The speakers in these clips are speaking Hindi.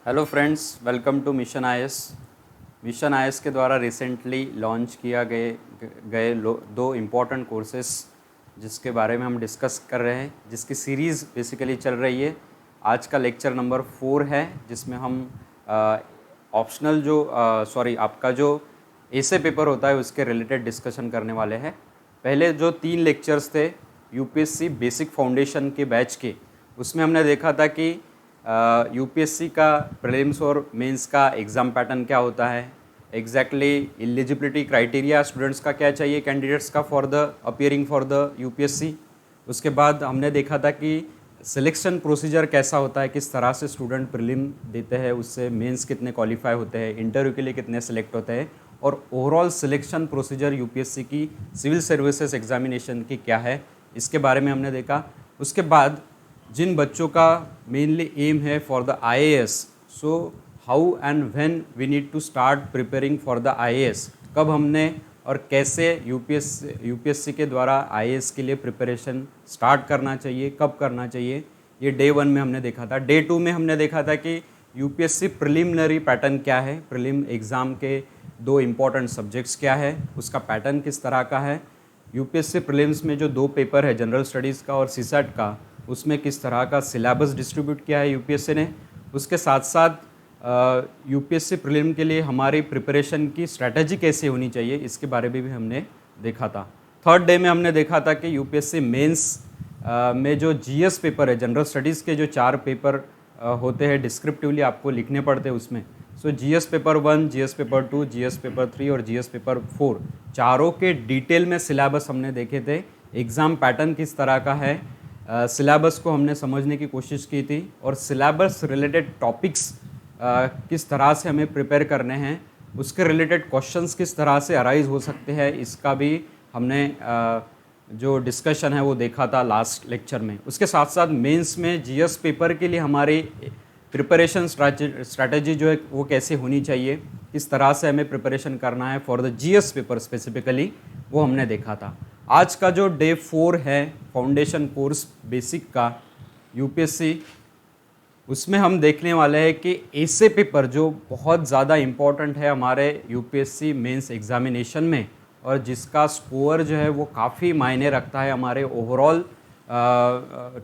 Hello friends, welcome to mission IAS. Mission IAS के द्वारा रिसेंटली लॉन्च किया गए दो इम्पॉर्टेंट कोर्सेस जिसके बारे में हम डिस्कस कर रहे हैं, जिसकी सीरीज़ बेसिकली चल रही है। आज का लेक्चर नंबर 4 है, जिसमें हम ऑप्शनल आपका जो एसे पेपर होता है उसके रिलेटेड डिस्कशन करने वाले हैं। पहले जो 3 लेक्चर्स थे यूपीएससी बेसिक फाउंडेशन के बैच के, उसमें हमने देखा था कि यूपीएससी का प्रीलिम्स और मेंस का एग्ज़ाम पैटर्न क्या होता है, एग्जैक्टली एलिजिबिलिटी क्राइटेरिया स्टूडेंट्स का क्या चाहिए कैंडिडेट्स का for the appearing for the UPSC. उसके बाद हमने देखा था कि सिलेक्शन प्रोसीजर कैसा होता है, किस तरह से स्टूडेंट प्रीलिम देते हैं, उससे मेंस कितने क्वालिफाई होते हैं, इंटरव्यू के लिए कितने सेलेक्ट होते हैं, और ओवरऑल सिलेक्शन प्रोसीजर यूपीएससी की सिविल सर्विसेज एग्जामिनेशन की क्या है, इसके बारे में हमने देखा। उसके बाद जिन बच्चों का मेनली एम है for the IAS, so how and when we need to start preparing for the IAS, कब हमने और कैसे यूपीएससी के द्वारा आईएएस के लिए प्रिपरेशन स्टार्ट करना चाहिए, कब करना चाहिए, ये डे 1 में हमने देखा था। डे 2 में हमने देखा था कि यूपीएससी प्रिलिमिनरी पैटर्न क्या है, प्रीलिम एग्ज़ाम के 2 इम्पॉर्टेंट सब्जेक्ट्स क्या है, उसका पैटर्न किस तरह का है, यूपीएससी प्रीलिम्स में जो 2 पेपर है जनरल स्टडीज़ का और सीसैट का, उसमें किस तरह का सिलेबस डिस्ट्रीब्यूट किया है यूपीएससी ने। उसके साथ साथ यूपीएससी प्रीलिम के लिए हमारी प्रिपरेशन की स्ट्रैटेजी कैसे होनी चाहिए, इसके बारे में भी हमने देखा था। थर्ड डे में हमने देखा था कि यूपीएससी मेंस में जो जीएस पेपर है, जनरल स्टडीज़ के जो 4 पेपर होते हैं डिस्क्रिप्टिवली आपको लिखने पड़ते हैं उसमें, so GS paper 1, GS paper 2, GS paper 3 और जीएस पेपर 4, चारों के डिटेल में सिलेबस हमने देखे थे। एग्ज़ाम पैटर्न किस तरह का है, सिलेबस को हमने समझने की कोशिश की थी, और सिलेबस रिलेटेड टॉपिक्स किस तरह से हमें प्रिपेयर करने हैं, उसके रिलेटेड क्वेश्चंस किस तरह से अराइज हो सकते हैं, इसका भी हमने जो डिस्कशन है वो देखा था लास्ट लेक्चर में। उसके साथ साथ मेंस में जीएस पेपर के लिए हमारी प्रिपरेशन स्ट्रैटेजी जो है वो कैसे होनी चाहिए, किस तरह से हमें प्रिपरेशन करना है for the GS paper specifically, वो हमने देखा था। आज का जो डे 4 है फाउंडेशन कोर्स बेसिक का यूपीएससी, उसमें हम देखने वाले हैं कि एसे पेपर जो बहुत ज़्यादा इम्पॉर्टेंट है हमारे यूपीएससी मेंस एग्जामिनेशन में, और जिसका स्कोर जो है वो काफ़ी मायने रखता है हमारे ओवरऑल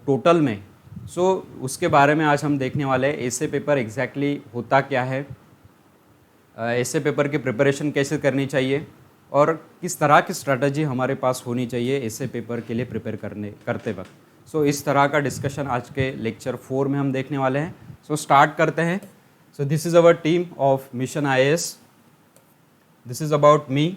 टोटल में। सो उसके बारे में आज हम देखने वाले हैं। एसे पेपर एग्जैक्टली होता क्या है, एसे पेपर की प्रिपरेशन कैसे करनी चाहिए, और किस तरह की स्ट्रैटेजी हमारे पास होनी चाहिए एसे पेपर के लिए प्रिपेयर करते वक्त। सो इस तरह का डिस्कशन आज के लेक्चर 4 में हम देखने वाले हैं। सो स्टार्ट करते हैं। So this is our team of mission IAS, this is about me.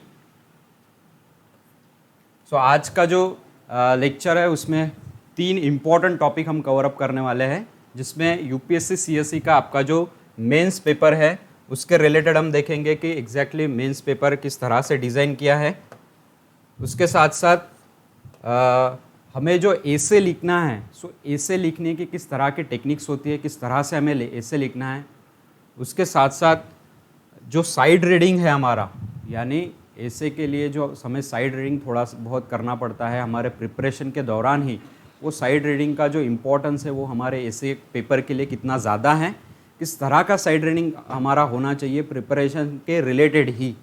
So आज का जो लेक्चर है उसमें 3 इम्पॉर्टेंट टॉपिक हम कवर अप करने वाले हैं, जिसमें यूपीएससी सीएसई का आपका जो मेंस पेपर है उसके रिलेटेड हम देखेंगे कि एग्जैक्टली मेंस पेपर किस तरह से डिज़ाइन किया है। उसके साथ साथ हमें जो एसे लिखना है, सो एसे लिखने की किस तरह की टेक्निक्स होती है, किस तरह से हमें एसे लिखना है। उसके साथ साथ जो साइड रीडिंग है हमारा, यानी एसे के लिए जो हमें साइड रीडिंग थोड़ा बहुत करना पड़ता है हमारे प्रिपरेशन के दौरान ही, वो साइड रीडिंग का जो इम्पोर्टेंस है वो हमारे एसे पेपर के लिए कितना ज़्यादा है, किस तरह का साइड रीडिंग हमारा होना चाहिए प्रिपरेशन के रिलेटेड ही।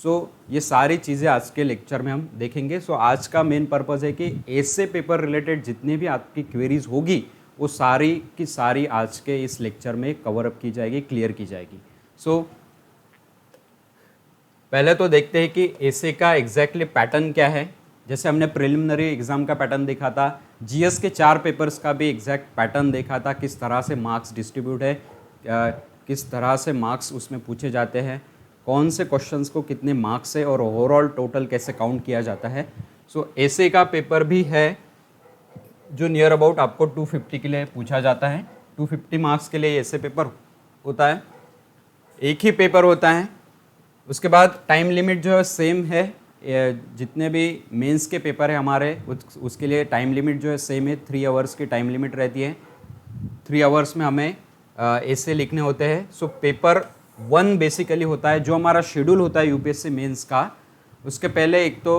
सो ये सारी चीज़ें आज के लेक्चर में हम देखेंगे। सो आज का मेन पर्पज़ है कि एसे पेपर रिलेटेड जितने भी आपकी क्वेरीज होगी वो सारी की सारी आज के इस लेक्चर में कवर अप की जाएगी, क्लियर की जाएगी। सो पहले तो देखते हैं कि एसे का एग्जैक्टली पैटर्न क्या है। जैसे हमने प्रिलिमिनरी एग्ज़ाम का पैटर्न देखा था, जीएस के 4 पेपर्स का भी एग्जैक्ट पैटर्न देखा था, किस तरह से मार्क्स डिस्ट्रीब्यूट है, किस तरह से मार्क्स उसमें पूछे जाते हैं, कौन से क्वेश्चंस को कितने मार्क्स है, और ओवरऑल टोटल कैसे काउंट किया जाता है। सो एसे का पेपर भी है जो नियर अबाउट आपको 250 के लिए पूछा जाता है। 250 मार्क्स के लिए एसे पेपर होता है, एक ही पेपर होता है। उसके बाद टाइम लिमिट जो है सेम है, जितने भी मेंस के पेपर है हमारे उसके लिए टाइम लिमिट जो है सेम है, 3 आवर्स की टाइम लिमिट रहती है। 3 आवर्स में हमें एसे लिखने होते हैं। सो पेपर 1 बेसिकली होता है जो हमारा शेड्यूल होता है यूपीएससी मेंस का। उसके पहले एक तो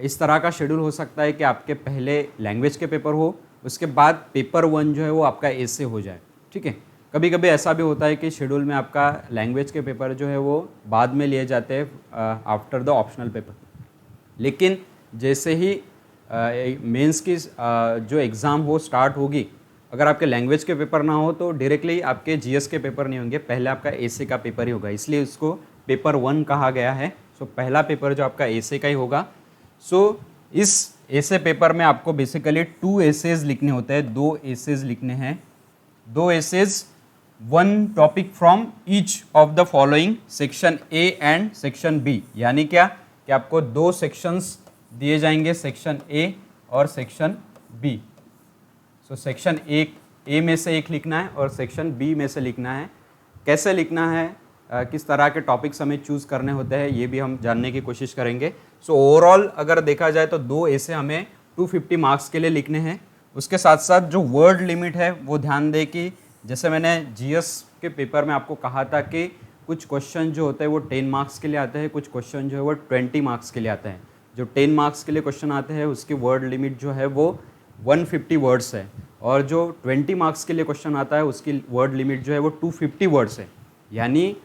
इस तरह का शेड्यूल हो सकता है कि आपके पहले लैंग्वेज के पेपर हो, उसके बाद पेपर 1 जो है वो आपका एसे हो जाए, ठीक है। कभी कभी ऐसा भी होता है कि शेड्यूल में आपका लैंग्वेज के पेपर जो है वो बाद में लिए जाते हैं आफ्टर द ऑप्शनल पेपर, लेकिन जैसे ही मेंस की जो एग्ज़ाम हो स्टार्ट होगी, अगर आपके लैंग्वेज के पेपर ना हो तो डायरेक्टली आपके जीएस के पेपर नहीं होंगे, पहले आपका एसे का पेपर ही होगा, इसलिए इसको पेपर 1 कहा गया है। सो पहला पेपर जो आपका एसे का ही होगा। सो इस एसे पेपर में आपको बेसिकली 2 एसेज लिखने होते हैं, 2 एसेज लिखने हैं, 2 essays, 1 topic from each of the following section A and section B. यानी क्या कि आपको 2 सेक्शंस दिए जाएंगे, सेक्शन ए और section B. So section A में से एक लिखना है और सेक्शन बी में से लिखना है। कैसे लिखना है, किस तरह के टॉपिक्स हमें चूज़ करने होते हैं, ये भी हम जानने की कोशिश करेंगे। सो ओवरऑल अगर देखा जाए तो 2 ऐसे हमें 250 मार्क्स के लिए लिखने हैं। उसके साथ साथ जो वर्ड लिमिट है वो ध्यान दें कि जैसे मैंने जीएस के पेपर में आपको कहा था कि कुछ क्वेश्चन जो होते हैं वो 10 मार्क्स के लिए आते हैं, कुछ क्वेश्चन जो है वो 20 मार्क्स के लिए आते हैं। जो 10 मार्क्स के लिए क्वेश्चन आते हैं उसकी वर्ड लिमिट जो है वो 150 वर्ड्स है, और जो 20 मार्क्स के लिए क्वेश्चन आता है उसकी वर्ड लिमिट जो है वो 250 वर्ड्स है। यानी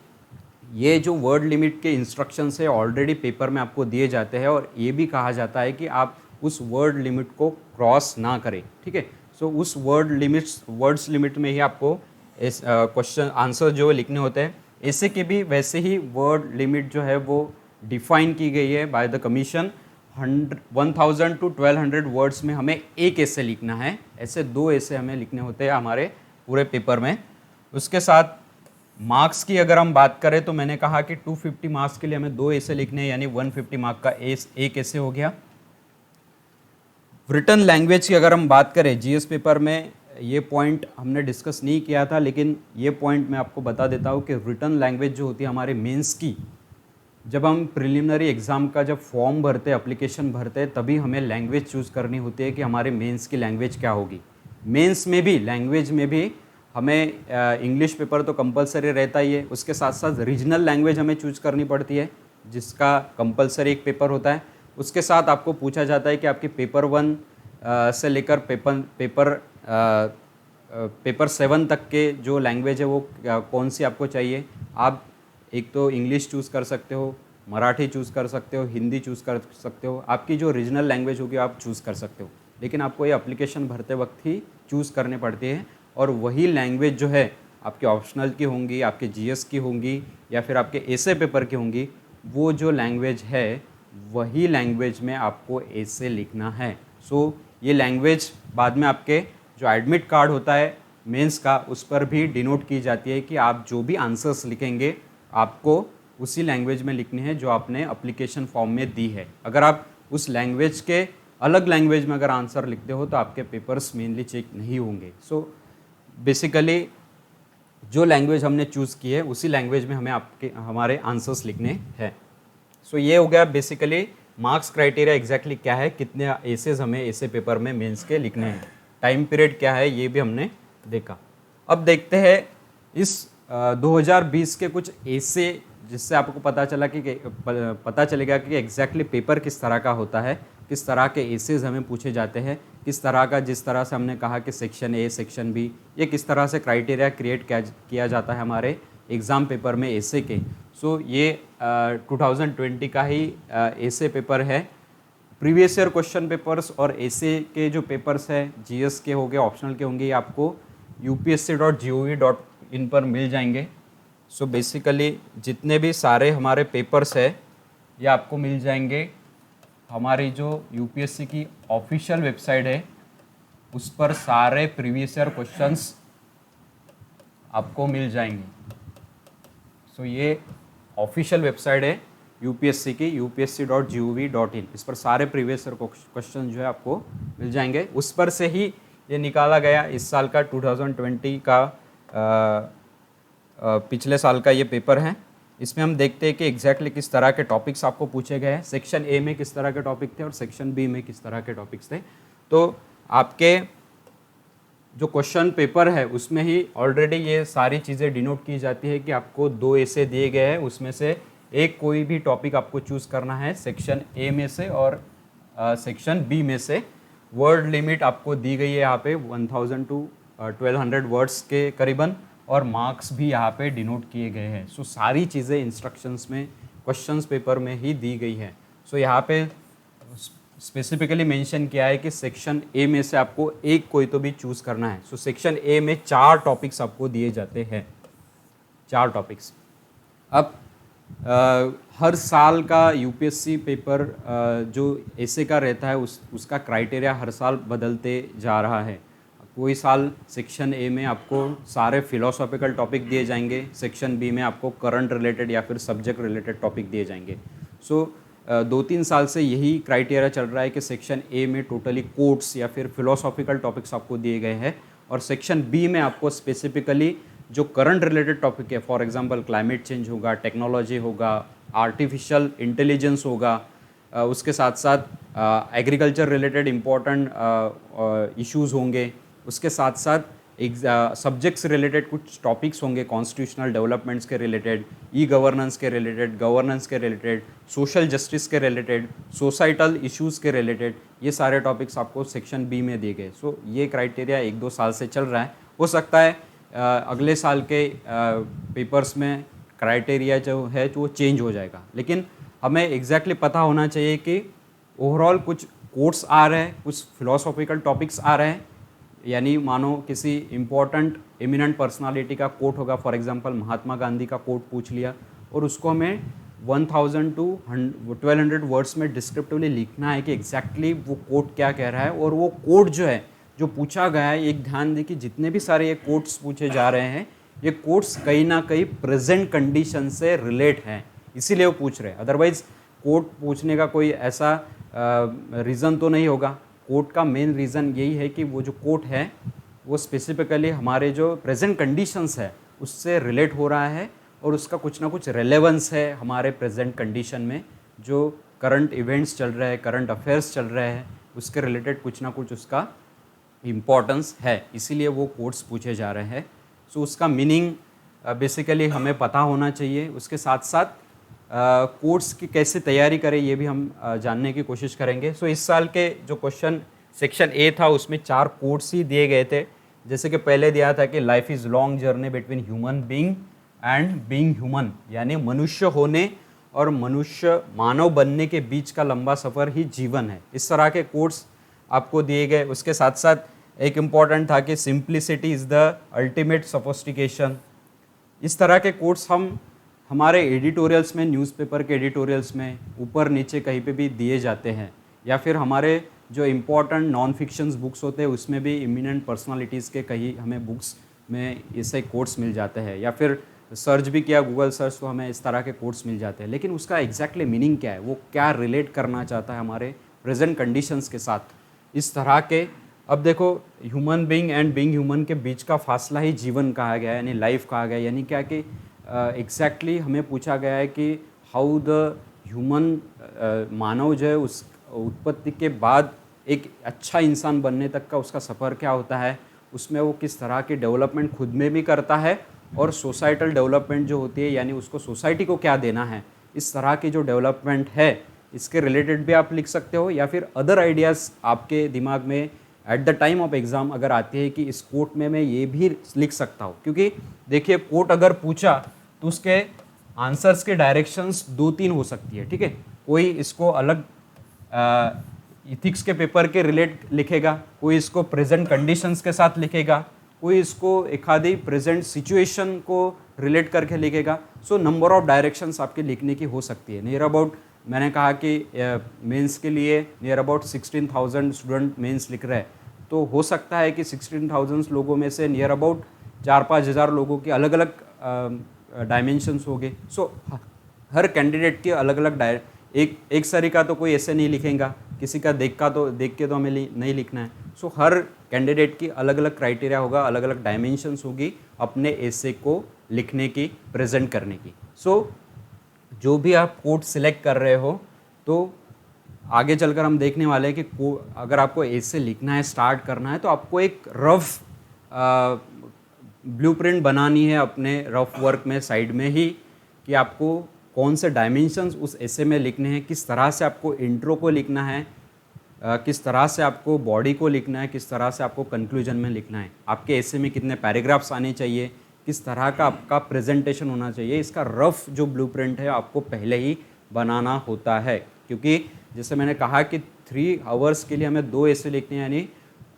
ये जो वर्ड लिमिट के इंस्ट्रक्शंस है ऑलरेडी पेपर में आपको दिए जाते हैं, और ये भी कहा जाता है कि आप उस वर्ड लिमिट को क्रॉस ना करें, ठीक है। सो उस वर्ड्स लिमिट में ही आपको क्वेश्चन आंसर जो लिखने होते हैं। ऐसे के भी वैसे ही वर्ड लिमिट जो है वो डिफाइन की गई है by the commission. 1000 to 1200 words में हमें एक ऐसे लिखना है, ऐसे 2 ऐसे हमें लिखने होते हैं हमारे पूरे पेपर में। उसके साथ मार्क्स की अगर हम बात करें तो मैंने कहा कि 250 मार्क्स के लिए हमें 2 ऐसे लिखने हैं, यानी 150 मार्क का एक ऐसे हो गया। रिटन लैंग्वेज की अगर हम बात करें, जीएस पेपर में ये पॉइंट हमने डिस्कस नहीं किया था, लेकिन ये पॉइंट मैं आपको बता देता हूँ कि रिटन लैंग्वेज जो होती है हमारे मेंस की, जब हम प्रिलिमिनरी एग्ज़ाम का जब फॉर्म भरते, एप्लीकेशन भरते हैं, तभी हमें लैंग्वेज चूज़ करनी होती है कि हमारे मेंस की लैंग्वेज क्या होगी। मेंस में भी लैंग्वेज में भी हमें इंग्लिश पेपर तो कंपलसरी रहता ही है, उसके साथ साथ रीजनल लैंग्वेज हमें चूज़ करनी पड़ती है जिसका कंपलसरी एक पेपर होता है। उसके साथ आपको पूछा जाता है कि आपके पेपर 1 से लेकर पेपर 7 तक के जो लैंग्वेज है वो कौन सी आपको चाहिए। आप एक तो इंग्लिश चूज़ कर सकते हो, मराठी चूज़ कर सकते हो, हिंदी चूज़ कर सकते हो, आपकी जो रीजनल लैंग्वेज होगी आप चूज़ कर सकते हो, लेकिन आपको ये एप्लीकेशन भरते वक्त ही चूज़ करने पड़ती है। और वही लैंग्वेज जो है आपके ऑप्शनल की होंगी, आपके जीएस की होंगी, या फिर आपके एसे पेपर की होंगी, वो जो लैंग्वेज है वही लैंग्वेज में आपको एसे लिखना है। सो ये लैंग्वेज बाद में आपके जो एडमिट कार्ड होता है मेंस का, उस पर भी डिनोट की जाती है कि आप जो भी आंसर्स लिखेंगे आपको उसी लैंग्वेज में लिखनी है जो आपने एप्लीकेशन फॉर्म में दी है। अगर आप उस लैंग्वेज के अलग लैंग्वेज में अगर आंसर लिखते हो तो आपके पेपर्स मेनली चेक नहीं होंगे। सो बेसिकली जो लैंग्वेज हमने चूज़ की है उसी लैंग्वेज में हमारे आंसर्स लिखने हैं। सो ये हो गया बेसिकली मार्क्स क्राइटेरिया एग्जैक्टली क्या है, कितने एसेज हमें ऐसे पेपर में मेंस के लिखने हैं, टाइम पीरियड क्या है, ये भी हमने देखा। अब देखते हैं इस 2020 के कुछ ऐसे जिससे आपको पता चलेगा कि एग्जैक्टली पेपर किस तरह का होता है, किस तरह के एसेज हमें पूछे जाते हैं, किस तरह का, जिस तरह से हमने कहा कि सेक्शन ए सेक्शन बी, ये किस तरह से क्राइटेरिया क्रिएट किया जाता है हमारे एग्ज़ाम पेपर में एसे के। सो ये 2020 का ही एसे पेपर है। प्रीवियस ईयर क्वेश्चन पेपर्स और एसे के जो पेपर्स हैं जीएस के होंगे, ऑप्शनल के होंगे, ये आपको upsc.gov.in पर मिल जाएंगे। सो बेसिकली जितने भी सारे हमारे पेपर्स हैं ये आपको मिल जाएंगे हमारी जो यूपीएससी की ऑफिशियल वेबसाइट है, उस पर सारे प्रीवियस ईयर क्वेश्चंस आपको मिल जाएंगे। सो ये ऑफिशियल वेबसाइट है यूपीएससी की, upsc.gov.in, इस पर सारे प्रीवियस ईयर क्वेश्चन जो है आपको मिल जाएंगे। उस पर से ही ये निकाला गया इस साल का 2020 का पिछले साल का ये पेपर है। इसमें हम देखते हैं कि एग्जैक्टली किस तरह के टॉपिक्स आपको पूछे गए हैं, सेक्शन ए में किस तरह के टॉपिक थे और सेक्शन बी में किस तरह के टॉपिक्स थे। तो आपके जो क्वेश्चन पेपर है उसमें ही ऑलरेडी ये सारी चीज़ें डिनोट की जाती है कि आपको 2 ऐसे दिए गए हैं, उसमें से एक कोई भी टॉपिक आपको चूज़ करना है सेक्शन ए में से और सेक्शन बी में से। वर्ड लिमिट आपको दी गई है यहाँ पे 1000 to 1200 वर्ड्स के करीबन, और मार्क्स भी यहाँ पे डिनोट किए गए हैं। सो सारी चीज़ें इंस्ट्रक्शंस में क्वेश्चंस पेपर में ही दी गई है। सो यहाँ पे स्पेसिफिकली मेंशन किया है कि सेक्शन ए में से आपको एक कोई तो भी चूज़ करना है। सो सेक्शन ए में 4 टॉपिक्स आपको दिए जाते हैं, 4 टॉपिक्स। अब हर साल का यूपीएससी पेपर जो ऐसे का रहता है उसका क्राइटेरिया हर साल बदलते जा रहा है। कोई साल सेक्शन ए में आपको सारे फिलोसॉफिकल टॉपिक दिए जाएंगे, सेक्शन बी में आपको करंट रिलेटेड या फिर सब्जेक्ट रिलेटेड टॉपिक दिए जाएंगे। सो 2-3 साल से यही क्राइटेरिया चल रहा है कि सेक्शन ए में टोटली कोट्स या फिर फिलोसॉफिकल टॉपिक्स आपको दिए गए हैं, और सेक्शन बी में आपको स्पेसिफिकली जो करंट रिलेटेड टॉपिक है, फॉर एग्जांपल क्लाइमेट चेंज होगा, टेक्नोलॉजी होगा, आर्टिफिशियल इंटेलिजेंस होगा, उसके साथ साथ एग्रीकल्चर रिलेटेड इम्पॉर्टेंट इश्यूज़ होंगे, उसके साथ साथ सब्जेक्ट्स रिलेटेड कुछ टॉपिक्स होंगे, कॉन्स्टिट्यूशनल डेवलपमेंट्स के रिलेटेड, ई गवर्नेंस के रिलेटेड, गवर्नेंस के रिलेटेड, सोशल जस्टिस के रिलेटेड, सोसाइटल इश्यूज़ के रिलेटेड, ये सारे टॉपिक्स आपको सेक्शन बी में दिए गए। सो ये क्राइटेरिया 1-2 साल से चल रहा है। हो सकता है अगले साल के पेपर्स में क्राइटेरिया जो है वो चेंज हो जाएगा, लेकिन हमें एग्जैक्टली पता होना चाहिए कि ओवरऑल कुछ कोट्स आ रहे हैं, कुछ फिलोसॉफिकल टॉपिक्स आ रहे हैं, यानी मानो किसी इम्पोर्टेंट एमिनेंट पर्सनालिटी का कोट होगा, फॉर एग्जांपल महात्मा गांधी का कोट पूछ लिया और उसको हमें 1000 to 1200 वर्ड्स में डिस्क्रिप्टिवली लिखना है कि एग्जैक्टली वो कोट क्या कह रहा है। और वो कोट जो है जो पूछा गया है, एक ध्यान दें कि जितने भी सारे ये कोट्स पूछे जा रहे हैं, ये कोट्स कहीं ना कहीं प्रेजेंट कंडीशन से रिलेट हैं, इसीलिए वो पूछ रहे हैं। अदरवाइज कोट पूछने का कोई ऐसा रीज़न तो नहीं होगा। कोट का मेन रीज़न यही है कि वो जो कोट है वो स्पेसिफिकली हमारे जो प्रेजेंट कंडीशंस है उससे रिलेट हो रहा है, और उसका कुछ ना कुछ रेलेवेंस है हमारे प्रेजेंट कंडीशन में। जो करंट इवेंट्स चल रहे हैं, करंट अफेयर्स चल रहे हैं, उसके रिलेटेड कुछ ना कुछ उसका इम्पॉर्टेंस है, इसीलिए वो कोट्स पूछे जा रहे हैं। सो उसका मीनिंग बेसिकली हमें पता होना चाहिए। उसके साथ साथ कोर्स की कैसे तैयारी करें ये भी हम जानने की कोशिश करेंगे। सो इस साल के जो क्वेश्चन सेक्शन ए था उसमें 4 कोट्स ही दिए गए थे। जैसे कि पहले दिया था कि life is long journey between human being and being human, यानी मनुष्य होने और मनुष्य मानव बनने के बीच का लंबा सफ़र ही जीवन है। इस तरह के कोट्स आपको दिए गए। उसके साथ साथ एक इम्पॉर्टेंट था कि simplicity is the ultimate sophistication. इस तरह के कोट्स हम हमारे एडिटोरियल्स में, न्यूज़पेपर के एडिटोरियल्स में ऊपर नीचे कहीं पे भी दिए जाते हैं, या फिर हमारे जो इम्पोर्टेंट नॉन फिक्शंस बुक्स होते हैं उसमें भी इमिनेंट पर्सनालिटीज़ के कहीं हमें बुक्स में ऐसे कोट्स मिल जाते हैं, या फिर सर्च भी किया गूगल सर्च तो हमें इस तरह के कोट्स मिल जाते हैं। लेकिन उसका एग्जैक्टली मीनिंग क्या है, वो क्या रिलेट करना चाहता है हमारे प्रेजेंट कंडीशंस के साथ, इस तरह के। अब देखो, human being and being human के बीच का फासला ही जीवन कहा गया है, यानी लाइफ कहा गया है। यानी क्या कि एग्जैक्टली हमें पूछा गया है कि हाउ द ह्यूमन मानव जो है उस उत्पत्ति के बाद एक अच्छा इंसान बनने तक का उसका सफ़र क्या होता है, उसमें वो किस तरह की डेवलपमेंट खुद में भी करता है, और सोसाइटल डेवलपमेंट जो होती है यानी उसको सोसाइटी को क्या देना है, इस तरह की जो डेवलपमेंट है इसके रिलेटेड भी आप लिख सकते हो। या फिर अदर आइडियाज़ आपके दिमाग में at the time of exam अगर आती है कि इस कोट में मैं ये भी लिख सकता हूँ, क्योंकि देखिए कोट अगर पूछा तो उसके आंसर्स के डायरेक्शंस 2-3 हो सकती है, ठीक है। कोई इसको अलग इथिक्स के पेपर के रिलेट लिखेगा, कोई इसको प्रेजेंट कंडीशंस के साथ लिखेगा, कोई इसको एक आधी प्रेजेंट सिचुएशन को रिलेट करके लिखेगा। सो नंबर ऑफ डायरेक्शंस आपके लिखने की हो सकती है। नियर अबाउट मैंने कहा कि मेंस के लिए नियर अबाउट 16,000 स्टूडेंट मेंस लिख रहे हैं, तो हो सकता है कि 16,000 लोगों में से नियर अबाउट 4-5 हज़ार लोगों के अलग अलग डायमेंशंस हो गए। सो हर कैंडिडेट के अलग अलग एक सरी का तो कोई ऐसे नहीं लिखेगा, किसी का देख के तो हमें नहीं लिखना है। सो हर कैंडिडेट की अलग अलग क्राइटेरिया होगा, अलग अलग डायमेंशंस होगी अपने एसे को लिखने की, प्रेजेंट करने की। सो जो भी आप कोट सिलेक्ट कर रहे हो, तो आगे चलकर हम देखने वाले हैं कि अगर आपको एसे लिखना है, स्टार्ट करना है, तो आपको एक रफ ब्लूप्रिंट बनानी है अपने रफ वर्क में साइड में ही, कि आपको कौन से डायमेंशंस उस एसे में लिखने हैं, किस तरह से आपको इंट्रो को लिखना है, किस तरह से आपको बॉडी को लिखना है, किस तरह से आपको कंक्लूजन में लिखना है, आपके एसे में कितने पैराग्राफ्स आने चाहिए, किस तरह का आपका प्रेजेंटेशन होना चाहिए, इसका रफ जो ब्लूप्रिंट है आपको पहले ही बनाना होता है। क्योंकि जैसे मैंने कहा कि 3 आवर्स के लिए हमें 2 ऐसे लिखने हैं, यानी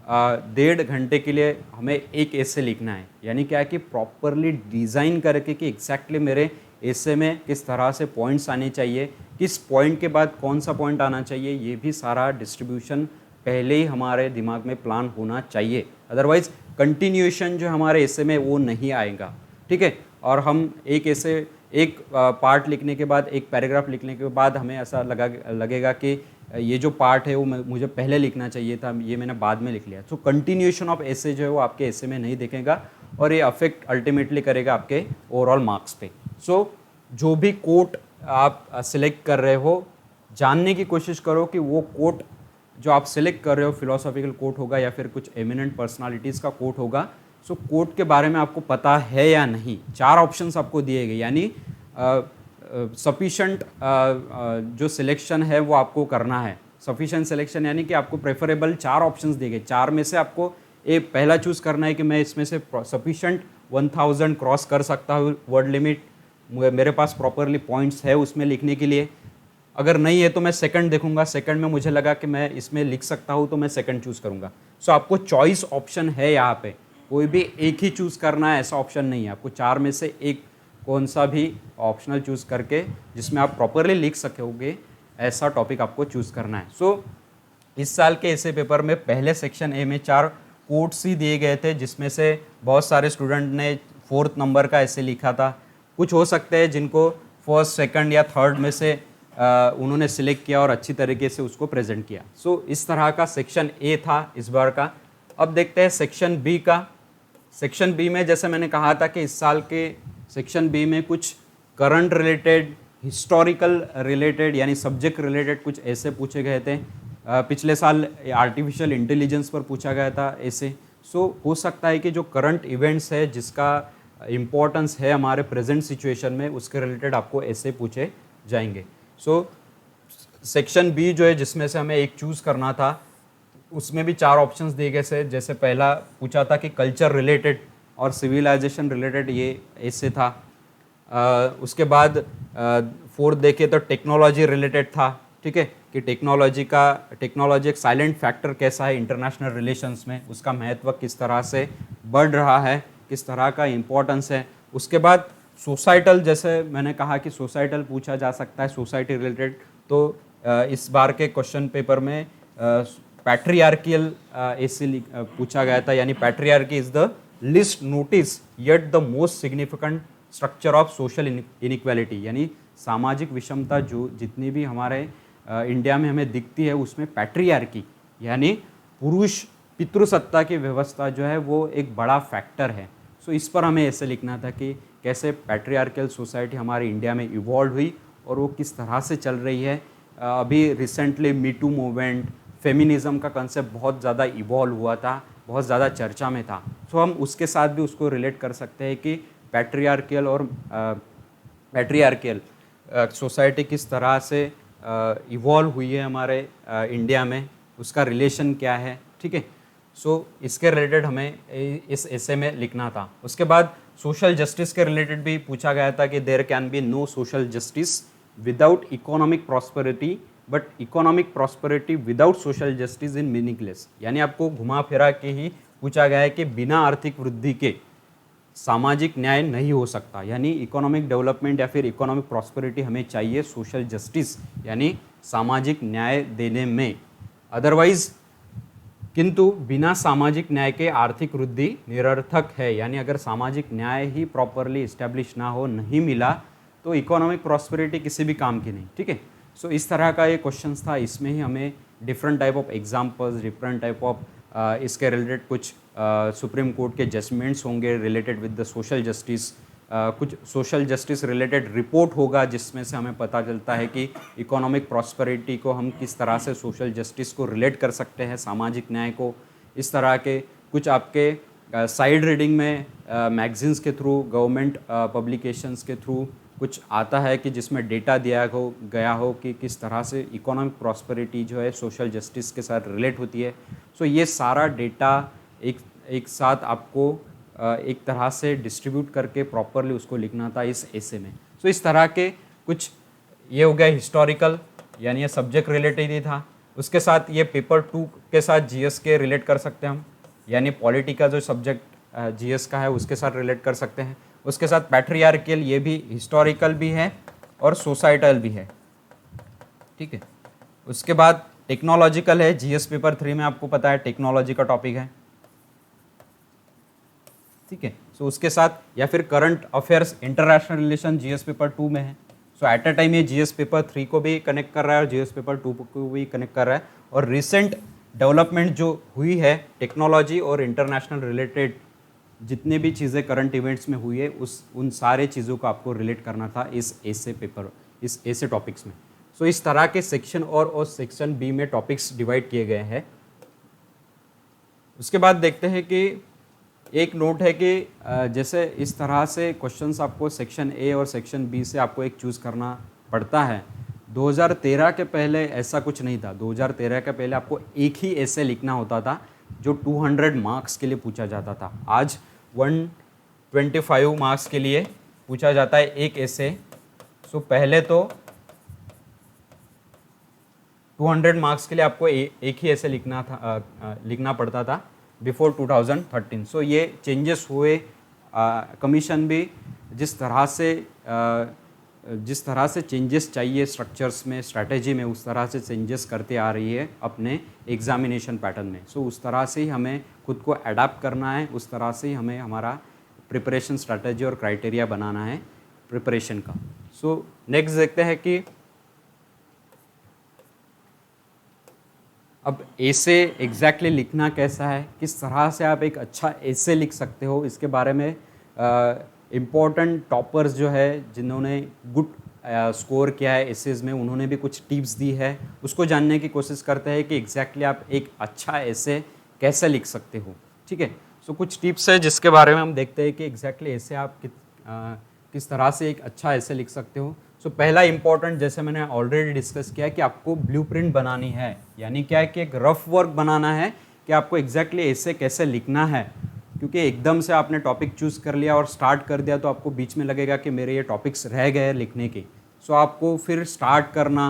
1.5 घंटे के लिए हमें एक ऐसे लिखना है। यानी क्या है कि प्रॉपरली डिज़ाइन करके कि एग्जैक्टली मेरे ऐसे में किस तरह से पॉइंट्स आने चाहिए, किस पॉइंट के बाद कौन सा पॉइंट आना चाहिए, ये भी सारा डिस्ट्रीब्यूशन पहले ही हमारे दिमाग में प्लान होना चाहिए। अदरवाइज़ कंटिन्यूएशन जो हमारे ऐसे में वो नहीं आएगा, ठीक है। और हम एक पार्ट लिखने के बाद, एक पैराग्राफ लिखने के बाद हमें ऐसा लगेगा कि ये जो पार्ट है वो मुझे पहले लिखना चाहिए था, ये मैंने बाद में लिख लिया। तो कंटिन्यूएशन ऑफ ऐसे जो है वो आपके ऐसे में नहीं दिखेगा और ये अफेक्ट अल्टीमेटली करेगा आपके ओवरऑल मार्क्स पे। सो जो भी कोट आप सिलेक्ट कर रहे हो, जानने की कोशिश करो कि वो कोट जो आप सिलेक्ट कर रहे हो फिलोसॉफिकल कोट होगा या फिर कुछ एमिनेंट पर्सनालिटीज़ का कोट होगा। सो कोट के बारे में आपको पता है या नहीं। 4 ऑप्शंस आपको दिए गए, यानी सफिशेंट जो सिलेक्शन है वो आपको करना है। सफिशेंट सिलेक्शन यानी कि आपको प्रेफरेबल 4 ऑप्शंस दिए गए, 4 में से आपको एक पहला चूज़ करना है कि मैं इसमें से सफिशेंट 1000 क्रॉस कर सकता हूँ वर्ड लिमिट, मेरे पास प्रॉपरली पॉइंट्स है उसमें लिखने के लिए। अगर नहीं है तो मैं सेकंड देखूंगा, सेकंड में मुझे लगा कि मैं इसमें लिख सकता हूँ तो मैं सेकंड चूज़ करूँगा। सो आपको चॉइस ऑप्शन है यहाँ पे, कोई भी एक ही चूज़ करना है ऐसा ऑप्शन नहीं है। आपको 4 में से एक कौन सा भी ऑप्शनल चूज़ करके जिसमें आप प्रॉपरली लिख सकोगे ऐसा टॉपिक आपको चूज़ करना है। सो इस साल के ऐसे पेपर में पहले सेक्शन ए में 4 कोट्स ही दिए गए थे, जिसमें से बहुत सारे स्टूडेंट ने 4th नंबर का ऐसे लिखा था। कुछ हो सकते हैं जिनको फर्स्ट, सेकंड या थर्ड में से उन्होंने सिलेक्ट किया और अच्छी तरीके से उसको प्रेजेंट किया। सो इस तरह का सेक्शन ए था इस बार का। अब देखते हैं सेक्शन बी का। सेक्शन बी में जैसे मैंने कहा था कि इस साल के सेक्शन बी में कुछ करंट रिलेटेड, हिस्टोरिकल रिलेटेड यानी सब्जेक्ट रिलेटेड कुछ ऐसे पूछे गए थे। पिछले साल आर्टिफिशियल इंटेलिजेंस पर पूछा गया था ऐसे। सो हो सकता है कि जो करंट इवेंट्स है जिसका इम्पोर्टेंस है हमारे प्रेजेंट सिचुएशन में, उसके रिलेटेड आपको ऐसे पूछे जाएंगे। सो सेक्शन बी जो है जिसमें से हमें एक चूज़ करना था, उसमें भी 4 ऑप्शंस दिए गए थे। जैसे पहला पूछा था कि कल्चर रिलेटेड और सिविलाइजेशन रिलेटेड, ये ऐसे था। उसके बाद 4th देखे तो टेक्नोलॉजी रिलेटेड था, ठीक है, कि टेक्नोलॉजी एक साइलेंट फैक्टर कैसा है इंटरनेशनल रिलेशंस में, उसका महत्व किस तरह से बढ़ रहा है, किस तरह का इम्पोर्टेंस है। उसके बाद सोसाइटल, जैसे मैंने कहा कि सोसाइटल पूछा जा सकता है, सोसाइटी रिलेटेड। तो इस बार के क्वेश्चन पेपर में पैट्रियार्कियल ऐसे पूछा गया था, यानी patriarchy is the list notice yet the most significant structure of social inequality, यानी सामाजिक विषमता जो जितनी भी हमारे इंडिया में हमें दिखती है उसमें पैट्रियार्की यानी पुरुष पितृसत्ता की व्यवस्था जो है वो एक बड़ा फैक्टर है। सो इस पर हमें ऐसे लिखना था कि कैसे पैट्रियार्कल सोसाइटी हमारे इंडिया में इवॉल्व हुई और वो किस तरह से चल रही है। अभी recently me too movement, feminism का कंसेप्ट बहुत ज़्यादा इवॉल्व हुआ था, बहुत ज़्यादा चर्चा में था। सो हम उसके साथ भी उसको रिलेट कर सकते हैं कि पैट्रियार्कल और पैट्रियार्कल सोसाइटी किस तरह से इवॉल्व हुई है हमारे इंडिया में, उसका रिलेशन क्या है, ठीक है। सो इसके रिलेटेड हमें इस एसे में लिखना था। उसके बाद सोशल जस्टिस के रिलेटेड भी पूछा गया था कि there can be no social justice without economic prosperity, but economic prosperity without social justice in meaningless, यानी आपको घुमा फिरा के ही पूछा गया है कि बिना आर्थिक वृद्धि के सामाजिक न्याय नहीं हो सकता, यानी इकोनॉमिक डेवलपमेंट या फिर इकोनॉमिक प्रॉस्पेरिटी हमें चाहिए सोशल जस्टिस यानी सामाजिक न्याय देने में। अदरवाइज किंतु बिना सामाजिक न्याय के आर्थिक वृद्धि निरर्थक है, यानी अगर सामाजिक न्याय ही प्रॉपरली इस्टेब्लिश ना हो, नहीं मिला, तो इकोनॉमिक प्रॉस्पेरिटी किसी भी काम की नहीं, ठीक है। सो इस तरह का ये क्वेश्चन था। इसमें ही हमें different type of examples, different type of इसके रिलेटेड कुछ सुप्रीम कोर्ट के जजमेंट्स होंगे related with the social justice, कुछ सोशल जस्टिस रिलेटेड रिपोर्ट होगा जिसमें से हमें पता चलता है कि इकोनॉमिक प्रॉस्पेरिटी को हम किस तरह से सोशल जस्टिस को रिलेट कर सकते हैं, सामाजिक न्याय को। इस तरह के कुछ आपके साइड रीडिंग में मैगजीन्स के थ्रू, गवर्नमेंट पब्लिकेशंस के थ्रू कुछ आता है कि जिसमें डेटा दिया गया हो कि किस तरह से इकोनॉमिक प्रॉस्पेरिटी जो है सोशल जस्टिस के साथ रिलेट होती है। सो ये सारा डेटा एक साथ आपको एक तरह से डिस्ट्रीब्यूट करके प्रॉपरली उसको लिखना था इस एसे में। सो इस तरह के कुछ ये हो गया हिस्टोरिकल, यानी ये सब्जेक्ट रिलेटेड ही था। उसके साथ ये पेपर 2 के साथ जीएस के रिलेट कर सकते हैं हम, यानी पॉलिटी का जो सब्जेक्ट जीएस का है उसके साथ रिलेट कर सकते हैं। उसके साथ पैट्रियार्कल, ये भी हिस्टोरिकल भी है और सोसाइटल भी है, ठीक है। उसके बाद टेक्नोलॉजिकल है, जीएस पेपर 3 में आपको पता है टेक्नोलॉजी का टॉपिक है, ठीक है। सो उसके साथ या फिर current affairs international relation GS paper 2 में है। सो एट अ टाइम ये जीएस पेपर 3 को भी कनेक्ट कर रहा है और जीएस पेपर 2 को भी कनेक्ट कर रहा है। और रिसेंट डेवलपमेंट जो हुई है टेक्नोलॉजी और इंटरनेशनल रिलेटेड जितने भी चीज़ें करंट इवेंट्स में हुई है उन सारे चीज़ों को आपको रिलेट करना था इस एसे पेपर, इस एसे टॉपिक्स में। सो इस तरह के सेक्शन और सेक्शन बी में टॉपिक्स डिवाइड किए गए हैं। उसके बाद देखते हैं कि एक नोट है कि जैसे इस तरह से क्वेश्चंस आपको सेक्शन ए और सेक्शन बी से आपको एक चूज़ करना पड़ता है। 2013 के पहले ऐसा कुछ नहीं था। 2013 के पहले आपको एक ही एसे लिखना होता था जो 200 मार्क्स के लिए पूछा जाता था। आज 125 मार्क्स के लिए पूछा जाता है एक एसे। सो पहले तो 200 मार्क्स के लिए आपको एक ही एसे लिखना पड़ता था बिफोर 2013। सो ये चेंजेस हुए। कमीशन भी जिस तरह से चेंजेस चाहिए स्ट्रक्चर्स में, स्ट्रैटेजी में, उस तरह से चेंजेस करते आ रही है अपने एग्जामिनेशन पैटर्न में। सो उस तरह से ही हमें खुद को अडाप्ट करना है, उस तरह से ही हमें हमारा प्रिपरेशन स्ट्रैटेजी और क्राइटेरिया बनाना है प्रिपरेशन का। सो नेक्स्ट देखते हैं कि अब एसे एग्जैक्टली लिखना कैसा है, किस तरह से आप एक अच्छा एसे लिख सकते हो, इसके बारे में इम्पोर्टेंट टॉपर्स जो है जिन्होंने गुड स्कोर किया है एसेज में, उन्होंने भी कुछ टिप्स दी है। उसको जानने की कोशिश करते हैं कि एग्जैक्टली आप एक अच्छा एसे कैसे लिख सकते हो, ठीक है। सो कुछ टिप्स है जिसके बारे में हम देखते हैं कि एग्जैक्टली ऐसे आप किस तरह से एक अच्छा एसे लिख सकते हो। सो पहला इंपॉर्टेंट, जैसे मैंने ऑलरेडी डिस्कस किया, कि आपको ब्लूप्रिंट बनानी है, यानी क्या है कि एक रफ वर्क बनाना है कि आपको एग्जैक्टली एसे कैसे लिखना है। क्योंकि एकदम से आपने टॉपिक चूज़ कर लिया और स्टार्ट कर दिया तो आपको बीच में लगेगा कि मेरे ये टॉपिक्स रह गए लिखने के। सो आपको फिर स्टार्ट करना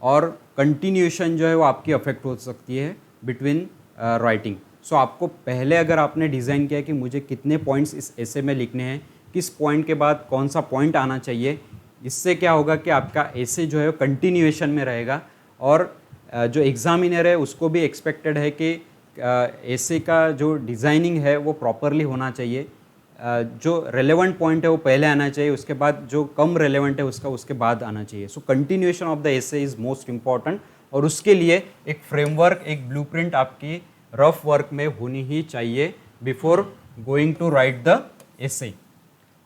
और कंटिन्यूएशन जो है वो आपकी अफेक्ट हो सकती है बिटवीन राइटिंग। सो आपको पहले अगर आपने डिज़ाइन किया कि मुझे कितने पॉइंट्स इस एसे में लिखने हैं, किस पॉइंट के बाद कौन सा पॉइंट आना चाहिए, इससे क्या होगा कि आपका एसे जो है कंटिन्यूएशन में रहेगा। और जो एग्जामिनर है उसको भी एक्सपेक्टेड है कि एसे का जो डिज़ाइनिंग है वो प्रॉपरली होना चाहिए। जो रेलेवेंट पॉइंट है वो पहले आना चाहिए, उसके बाद जो कम रेलेवेंट है उसके बाद आना चाहिए। So continuation of the essay is most important. और उसके लिए एक फ्रेमवर्क, एक ब्लूप्रिंट आपकी रफ वर्क में होनी ही चाहिए before going to write the essay.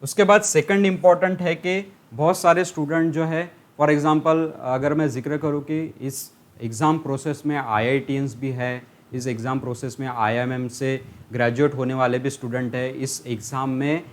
उसके बाद सेकंड इम्पॉर्टेंट है कि बहुत सारे स्टूडेंट जो है, फॉर एग्जांपल अगर मैं जिक्र करूँ कि इस एग्ज़ाम प्रोसेस में IITians भी है, इस एग्ज़ाम प्रोसेस में IIM से ग्रेजुएट होने वाले भी स्टूडेंट है, इस एग्ज़ाम में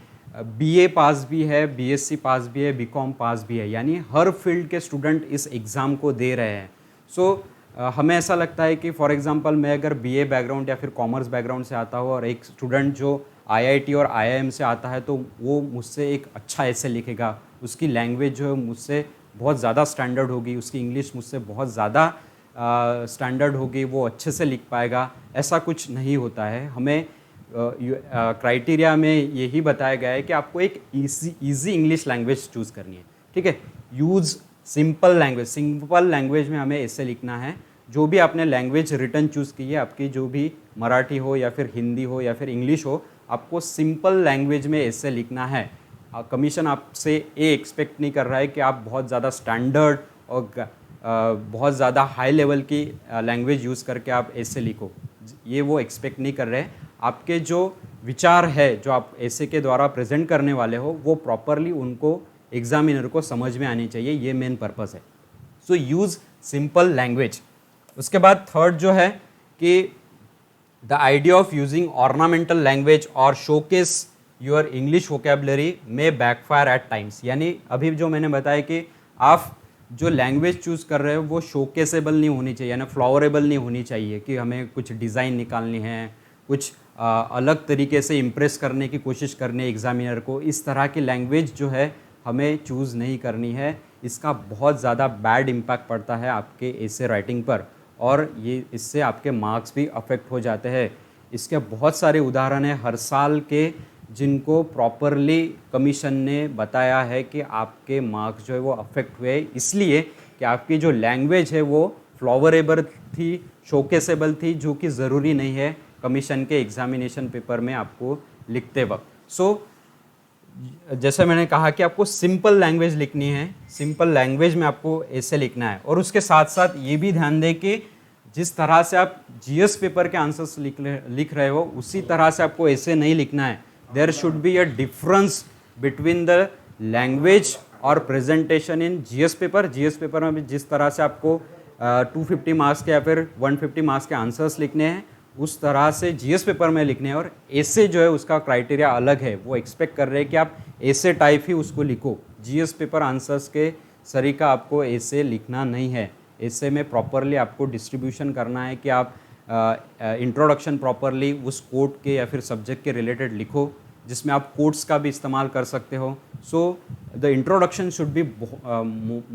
BA पास भी है, BSc पास भी है, BCom पास भी है, यानी हर फील्ड के स्टूडेंट इस एग्ज़ाम को दे रहे हैं। सो हमें ऐसा लगता है कि फॉर एग्जांपल मैं अगर BA बैकग्राउंड या फिर कॉमर्स बैकग्राउंड से आता हूँ और एक स्टूडेंट जो IIT और IIM से आता है, तो वो मुझसे एक अच्छा एसे लिखेगा, उसकी लैंग्वेज जो है मुझसे बहुत ज़्यादा स्टैंडर्ड होगी, उसकी इंग्लिश मुझसे बहुत ज़्यादा स्टैंडर्ड होगी, वो अच्छे से लिख पाएगा। ऐसा कुछ नहीं होता है। हमें क्राइटेरिया में यही बताया गया है कि आपको एक ईजी इंग्लिश लैंग्वेज चूज़ करनी है, ठीक है। यूज़ सिंपल लैंग्वेज में हमें ऐसे लिखना है। जो भी आपने लैंग्वेज रिटर्न चूज़ की है, आपकी जो भी मराठी हो या फिर हिंदी हो या फिर इंग्लिश हो, आपको सिंपल लैंग्वेज में ऐसे लिखना है। कमीशन आपसे ये एक्सपेक्ट नहीं कर रहा है कि आप बहुत ज़्यादा स्टैंडर्ड और बहुत ज़्यादा हाई लेवल की लैंग्वेज यूज़ करके आप ऐसे लिखो, ये वो एक्सपेक्ट नहीं कर रहे। आपके जो विचार है जो आप ऐसे के द्वारा प्रेजेंट करने वाले हो, वो प्रॉपरली उनको एग्जामिनर को समझ में आनी चाहिए, ये मेन पर्पस है। So use simple language. उसके बाद थर्ड जो है कि the idea of using ornamental language और शोकेस योर इंग्लिश वोकेबलरी में बैकफायर एट टाइम्स, यानी अभी जो मैंने बताया कि आप जो लैंग्वेज चूज़ कर रहे हो वो शोकेसेबल नहीं होनी चाहिए, यानी फ्लावरेबल नहीं होनी चाहिए कि हमें कुछ डिज़ाइन निकालनी है, कुछ अलग तरीके से इम्प्रेस करने की कोशिश करनी है एग्ज़ामिनर को, इस तरह की लैंग्वेज जो है हमें चूज़ नहीं करनी है। इसका बहुत ज़्यादा बैड इम्पैक्ट पड़ता है आपके एसे राइटिंग पर, और ये इससे आपके मार्क्स भी अफेक्ट हो जाते हैं। इसके बहुत सारे उदाहरण हैं हर साल के, जिनको प्रॉपरली कमीशन ने बताया है कि आपके मार्क्स जो है वो अफेक्ट हुए, इसलिए कि आपकी जो लैंग्वेज है वो फ्लॉवरेबल थी, शोकेसेबल थी, जो कि ज़रूरी नहीं है कमीशन के एग्जामिनेशन पेपर में आपको लिखते वक्त। सो जैसे मैंने कहा कि आपको सिंपल लैंग्वेज लिखनी है, सिंपल लैंग्वेज में आपको ऐसे लिखना है, और उसके साथ साथ ये भी ध्यान दें कि जिस तरह से आप जीएस पेपर के आंसर्स लिख रहे हो उसी तरह से आपको ऐसे नहीं लिखना है। There should be a difference between the language और presentation in GS paper. GS paper में भी जिस तरह से आपको 250 मार्क्स के या फिर 150 मार्क्स के आंसर्स लिखने हैं, उस तरह से जीएस पेपर में लिखने हैं, और ऐसे जो है उसका क्राइटेरिया अलग है। वो एक्सपेक्ट कर रहे हैं कि आप ऐसे टाइप ही उसको लिखो। जीएस पेपर आंसर्स के सरीका आपको ऐसे लिखना नहीं है। ऐसे में प्रॉपरली आपको डिस्ट्रीब्यूशन करना है कि आप इंट्रोडक्शन प्रॉपरली उस कोड के या फिर सब्जेक्ट के रिलेटेड लिखो, जिसमें आप कोड्स का भी इस्तेमाल कर सकते हो। So the introduction should be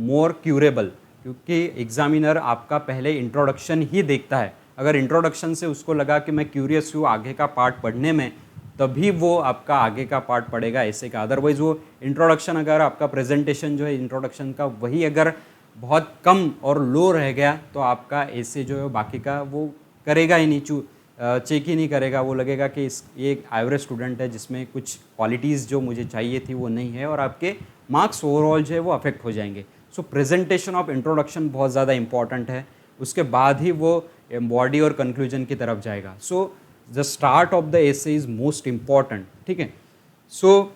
more curable, क्योंकि एग्जामिनर आपका पहले इंट्रोडक्शन ही देखता है। अगर इंट्रोडक्शन से उसको लगा कि मैं क्यूरियस हूँ आगे का पार्ट पढ़ने में, तभी वो आपका आगे का पार्ट पढ़ेगा ऐसे का। अदरवाइज़ वो इंट्रोडक्शन, अगर आपका प्रेजेंटेशन जो है इंट्रोडक्शन का वही अगर बहुत कम और लो रह गया, तो आपका ऐसे जो है बाकी का वो करेगा ही नहीं, चेक ही नहीं करेगा। वो लगेगा कि ये एक एवरेज स्टूडेंट है जिसमें कुछ क्वालिटीज़ जो मुझे चाहिए थी वो नहीं है, और आपके मार्क्स ओवरऑल जो है वो अफेक्ट हो जाएंगे। सो प्रेजेंटेशन ऑफ इंट्रोडक्शन बहुत ज़्यादा इंपॉर्टेंट है, उसके बाद ही वो बॉडी और कंक्लूजन की तरफ जाएगा। So the start of the essay is most important, ठीक है। सो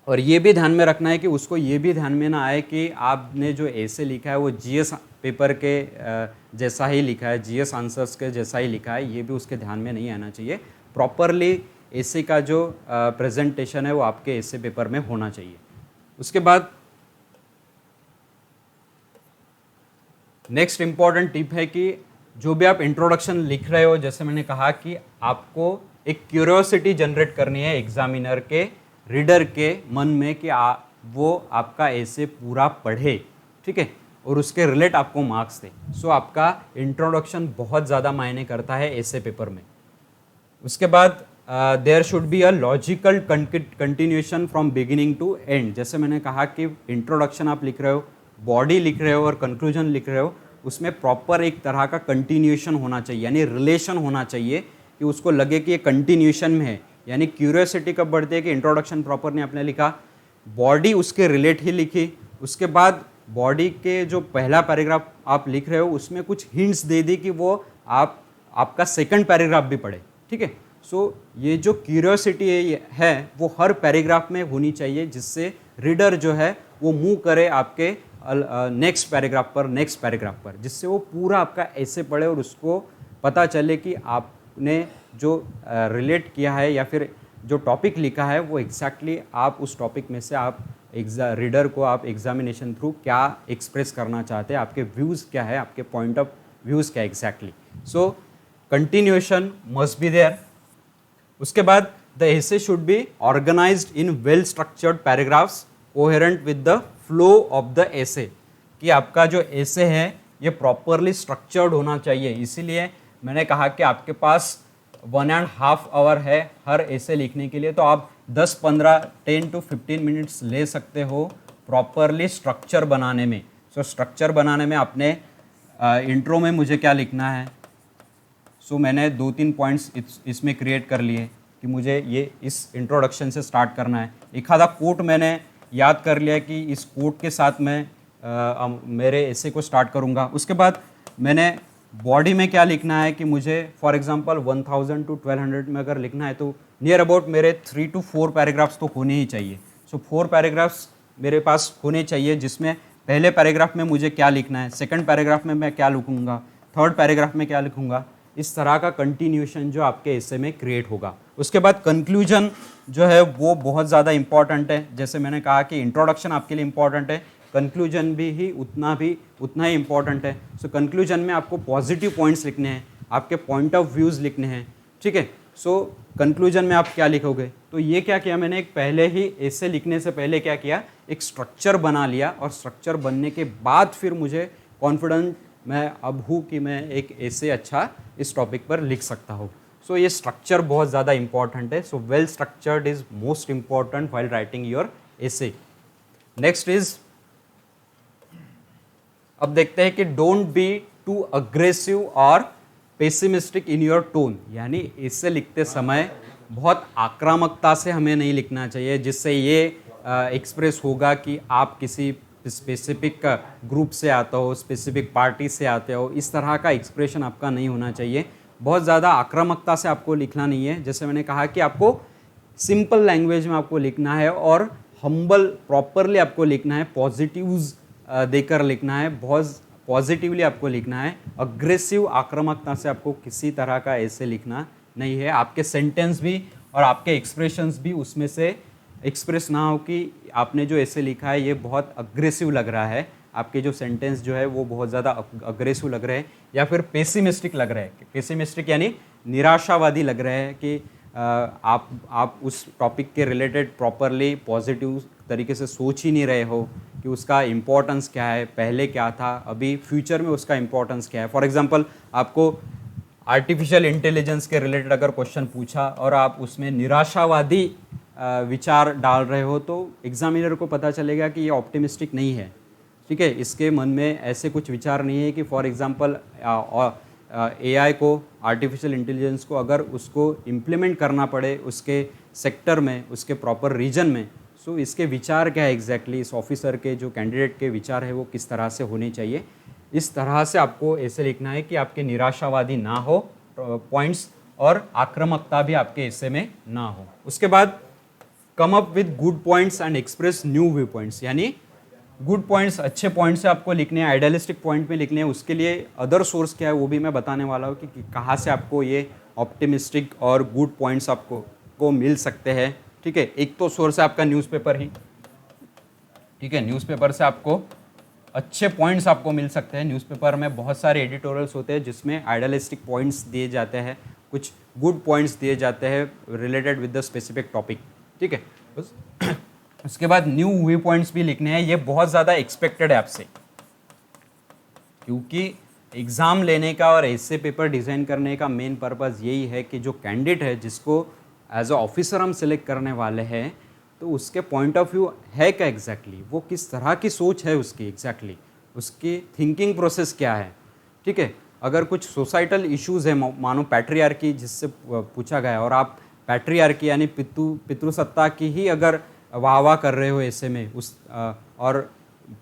और ये भी ध्यान में रखना है कि उसको ये भी ध्यान में ना आए कि आपने जो एसे लिखा है वो जीएस पेपर के जैसा ही लिखा है, जीएस आंसर्स के जैसा ही लिखा है, ये भी उसके ध्यान में नहीं आना चाहिए। प्रॉपरली एसे का जो प्रेजेंटेशन है वो आपके एसे पेपर में होना चाहिए। उसके बाद नेक्स्ट इम्पॉर्टेंट टिप है कि जो भी आप इंट्रोडक्शन लिख रहे हो, जैसे मैंने कहा कि आपको एक क्यूरियोसिटी जनरेट करनी है एग्जामिनर के, रीडर के मन में कि वो आपका ऐसे पूरा पढ़े, ठीक है, और उसके रिलेट आपको मार्क्स दे। सो आपका इंट्रोडक्शन बहुत ज़्यादा मायने करता है ऐसे पेपर में। उसके बाद there should be a logical continuation from beginning to end. जैसे मैंने कहा कि इंट्रोडक्शन आप लिख रहे हो, बॉडी लिख रहे हो और कंक्लूजन लिख रहे हो, उसमें प्रॉपर एक तरह का कंटिन्यूएशन होना चाहिए, यानी रिलेशन होना चाहिए कि उसको लगे कि ये कंटिन्यूएशन में है। यानी क्यूरियोसिटी कब बढ़ती है कि इंट्रोडक्शन प्रॉपर ने आपने लिखा, बॉडी उसके रिलेट ही लिखी, उसके बाद बॉडी के जो पहला पैराग्राफ आप लिख रहे हो उसमें कुछ हिंट्स दे दी कि वो आपका सेकंड पैराग्राफ भी पढ़े, ठीक है। सो ये जो क्यूरियोसिटी है वो हर पैराग्राफ में होनी चाहिए, जिससे रीडर जो है वो मूव करे आपके नेक्स्ट पैराग्राफ पर, जिससे वो पूरा आपका ऐसे पढ़े और उसको पता चले कि आपने जो रिलेट किया है या फिर जो टॉपिक लिखा है वो एग्जैक्टली आप उस टॉपिक में से आप रीडर को आप एग्जामिनेशन थ्रू क्या एक्सप्रेस करना चाहते हैं, आपके व्यूज़ क्या है, आपके पॉइंट ऑफ व्यूज़ क्या exactly. So continuation must be there. उसके बाद the essay should be organised in well structured paragraphs coherent with the flow of the essay, कि आपका जो एसे है ये प्रॉपरली स्ट्रक्चर्ड होना चाहिए। इसीलिए मैंने कहा कि आपके पास 1.5 आवर है हर एसे लिखने के लिए, तो आप 10 to 15 मिनट्स ले सकते हो प्रॉपरली स्ट्रक्चर बनाने में। सो स्ट्रक्चर बनाने में आपने इंट्रो में मुझे क्या लिखना है, सो मैंने 2-3 पॉइंट्स इसमें क्रिएट कर लिए कि मुझे ये इस इंट्रोडक्शन से स्टार्ट करना है। एक आधा कोट मैंने याद कर लिया कि इस कोट के साथ मैं मेरे एसे को स्टार्ट करूँगा। उसके बाद मैंने बॉडी में क्या लिखना है कि मुझे फॉर एग्जांपल 1000 to 1200 में अगर लिखना है तो नियर अबाउट मेरे 3 to 4 पैराग्राफ्स तो होने ही चाहिए। सो 4 पैराग्राफ्स मेरे पास होने चाहिए, जिसमें पहले पैराग्राफ में मुझे क्या लिखना है, सेकंड पैराग्राफ में मैं क्या लिखूँगा, थर्ड पैराग्राफ में क्या लिखूँगा। इस तरह का कंटिन्यूएशन जो आपके एसे में क्रिएट होगा। उसके बाद कंक्लूजन जो है वो बहुत ज़्यादा इंपॉर्टेंट है। जैसे मैंने कहा कि इंट्रोडक्शन आपके लिए इंपॉर्टेंट है, कंक्लूजन भी उतना ही इंपॉर्टेंट है। सो कंक्लूजन में आपको पॉजिटिव पॉइंट्स लिखने हैं, आपके पॉइंट ऑफ व्यूज़ लिखने हैं, ठीक है। सो कंक्लूजन में आप क्या लिखोगे। तो ये क्या किया मैंने, एक पहले ही ऐसे लिखने से पहले क्या किया, एक स्ट्रक्चर बना लिया, और स्ट्रक्चर बनने के बाद फिर मुझे कॉन्फिडेंट मैं अब हूँ कि मैं एक ऐसे अच्छा इस टॉपिक पर लिख सकता हूँ। सो ये स्ट्रक्चर बहुत ज़्यादा इंपॉर्टेंट है। So well structured is most important while writing your essay. Next is, अब देखते हैं कि डोंट बी टू अग्रेसिव और पेसिमिस्टिक इन योर टोन, यानी इससे लिखते समय बहुत आक्रामकता से हमें नहीं लिखना चाहिए, जिससे ये एक्सप्रेस होगा कि आप किसी स्पेसिफिक ग्रुप से आते हो, स्पेसिफिक पार्टी से आते हो। इस तरह का एक्सप्रेशन आपका नहीं होना चाहिए। बहुत ज़्यादा आक्रामकता से आपको लिखना नहीं है। जैसे मैंने कहा कि आपको सिंपल लैंग्वेज में आपको लिखना है और हम्बल प्रॉपरली आपको लिखना है, पॉजिटिव्स देकर लिखना है, बहुत पॉजिटिवली आपको लिखना है। अग्रेसिव आक्रामकता से आपको किसी तरह का ऐसे लिखना नहीं है। आपके सेंटेंस भी और आपके एक्सप्रेशंस भी उसमें से एक्सप्रेस ना हो कि आपने जो ऐसे लिखा है ये बहुत अग्रेसिव लग रहा है, आपके जो सेंटेंस जो है वो बहुत ज़्यादा अग्रेसिव लग रहे हैं, या फिर पेसिमिस्टिक लग रहे हैं। पेसिमिस्टिक यानी निराशावादी लग रहे हैं कि आप उस टॉपिक के रिलेटेड प्रॉपरली पॉजिटिव तरीके से सोच ही नहीं रहे हो कि उसका इम्पोर्टेंस क्या है, पहले क्या था, अभी फ्यूचर में उसका इम्पोर्टेंस क्या है। फॉर एग्जांपल आपको आर्टिफिशियल इंटेलिजेंस के रिलेटेड अगर क्वेश्चन पूछा और आप उसमें निराशावादी विचार डाल रहे हो, तो एग्जामिनर को पता चलेगा कि ये ऑप्टिमिस्टिक नहीं है। ठीक है, इसके मन में ऐसे कुछ विचार नहीं है कि फॉर एग्जांपल एआई को, आर्टिफिशियल इंटेलिजेंस को अगर उसको इम्प्लीमेंट करना पड़े उसके सेक्टर में, उसके प्रॉपर रीजन में, सो इसके विचार क्या है एग्जैक्टली, इस ऑफिसर के जो कैंडिडेट के विचार है वो किस तरह से होने चाहिए। इस तरह से आपको ऐसे लिखना है कि आपके निराशावादी ना हो पॉइंट्स, और आक्रामकता भी आपके ऐसे में ना हो। उसके बाद come up with good points and express new view points, यानी गुड पॉइंट्स, अच्छे पॉइंट्स आपको लिखने हैं, आइडियलिस्टिक पॉइंट में लिखने हैं। उसके लिए अदर सोर्स क्या है वो भी मैं बताने वाला हूँ कि कहाँ से आपको ये ऑप्टिमिस्टिक और गुड पॉइंट्स आपको मिल सकते हैं। ठीक है, एक तो सोर्स है आपका न्यूज़पेपर ही। ठीक है, न्यूज़पेपर से आपको अच्छे पॉइंट्स आपको मिल सकते हैं। न्यूज़पेपर में बहुत सारे एडिटोरियल्स होते हैं जिसमें आइडियलिस्टिक पॉइंट्स दिए जाते हैं, कुछ गुड पॉइंट्स दिए जाते हैं related with the specific topic. ठीक है, उसके बाद न्यू व्यू पॉइंट्स भी लिखने हैं। ये बहुत ज़्यादा एक्सपेक्टेड है आपसे, क्योंकि एग्ज़ाम लेने का और ऐसे पेपर डिज़ाइन करने का मेन पर्पज़ यही है कि जो कैंडिडेट है जिसको एज अ ऑफिसर हम सिलेक्ट करने वाले हैं, तो उसके पॉइंट ऑफ व्यू है क्या एग्जैक्टली, वो किस तरह की सोच है उसकी एग्जैक्टली, उसकी थिंकिंग प्रोसेस क्या है। ठीक है, अगर कुछ सोसाइटल इश्यूज़ है, मानो पैट्रियार्की जिससे पूछा गया, और आप पैट्रियार्की यानी पितृसत्ता की ही अगर वाह कर रहे हो ऐसे में और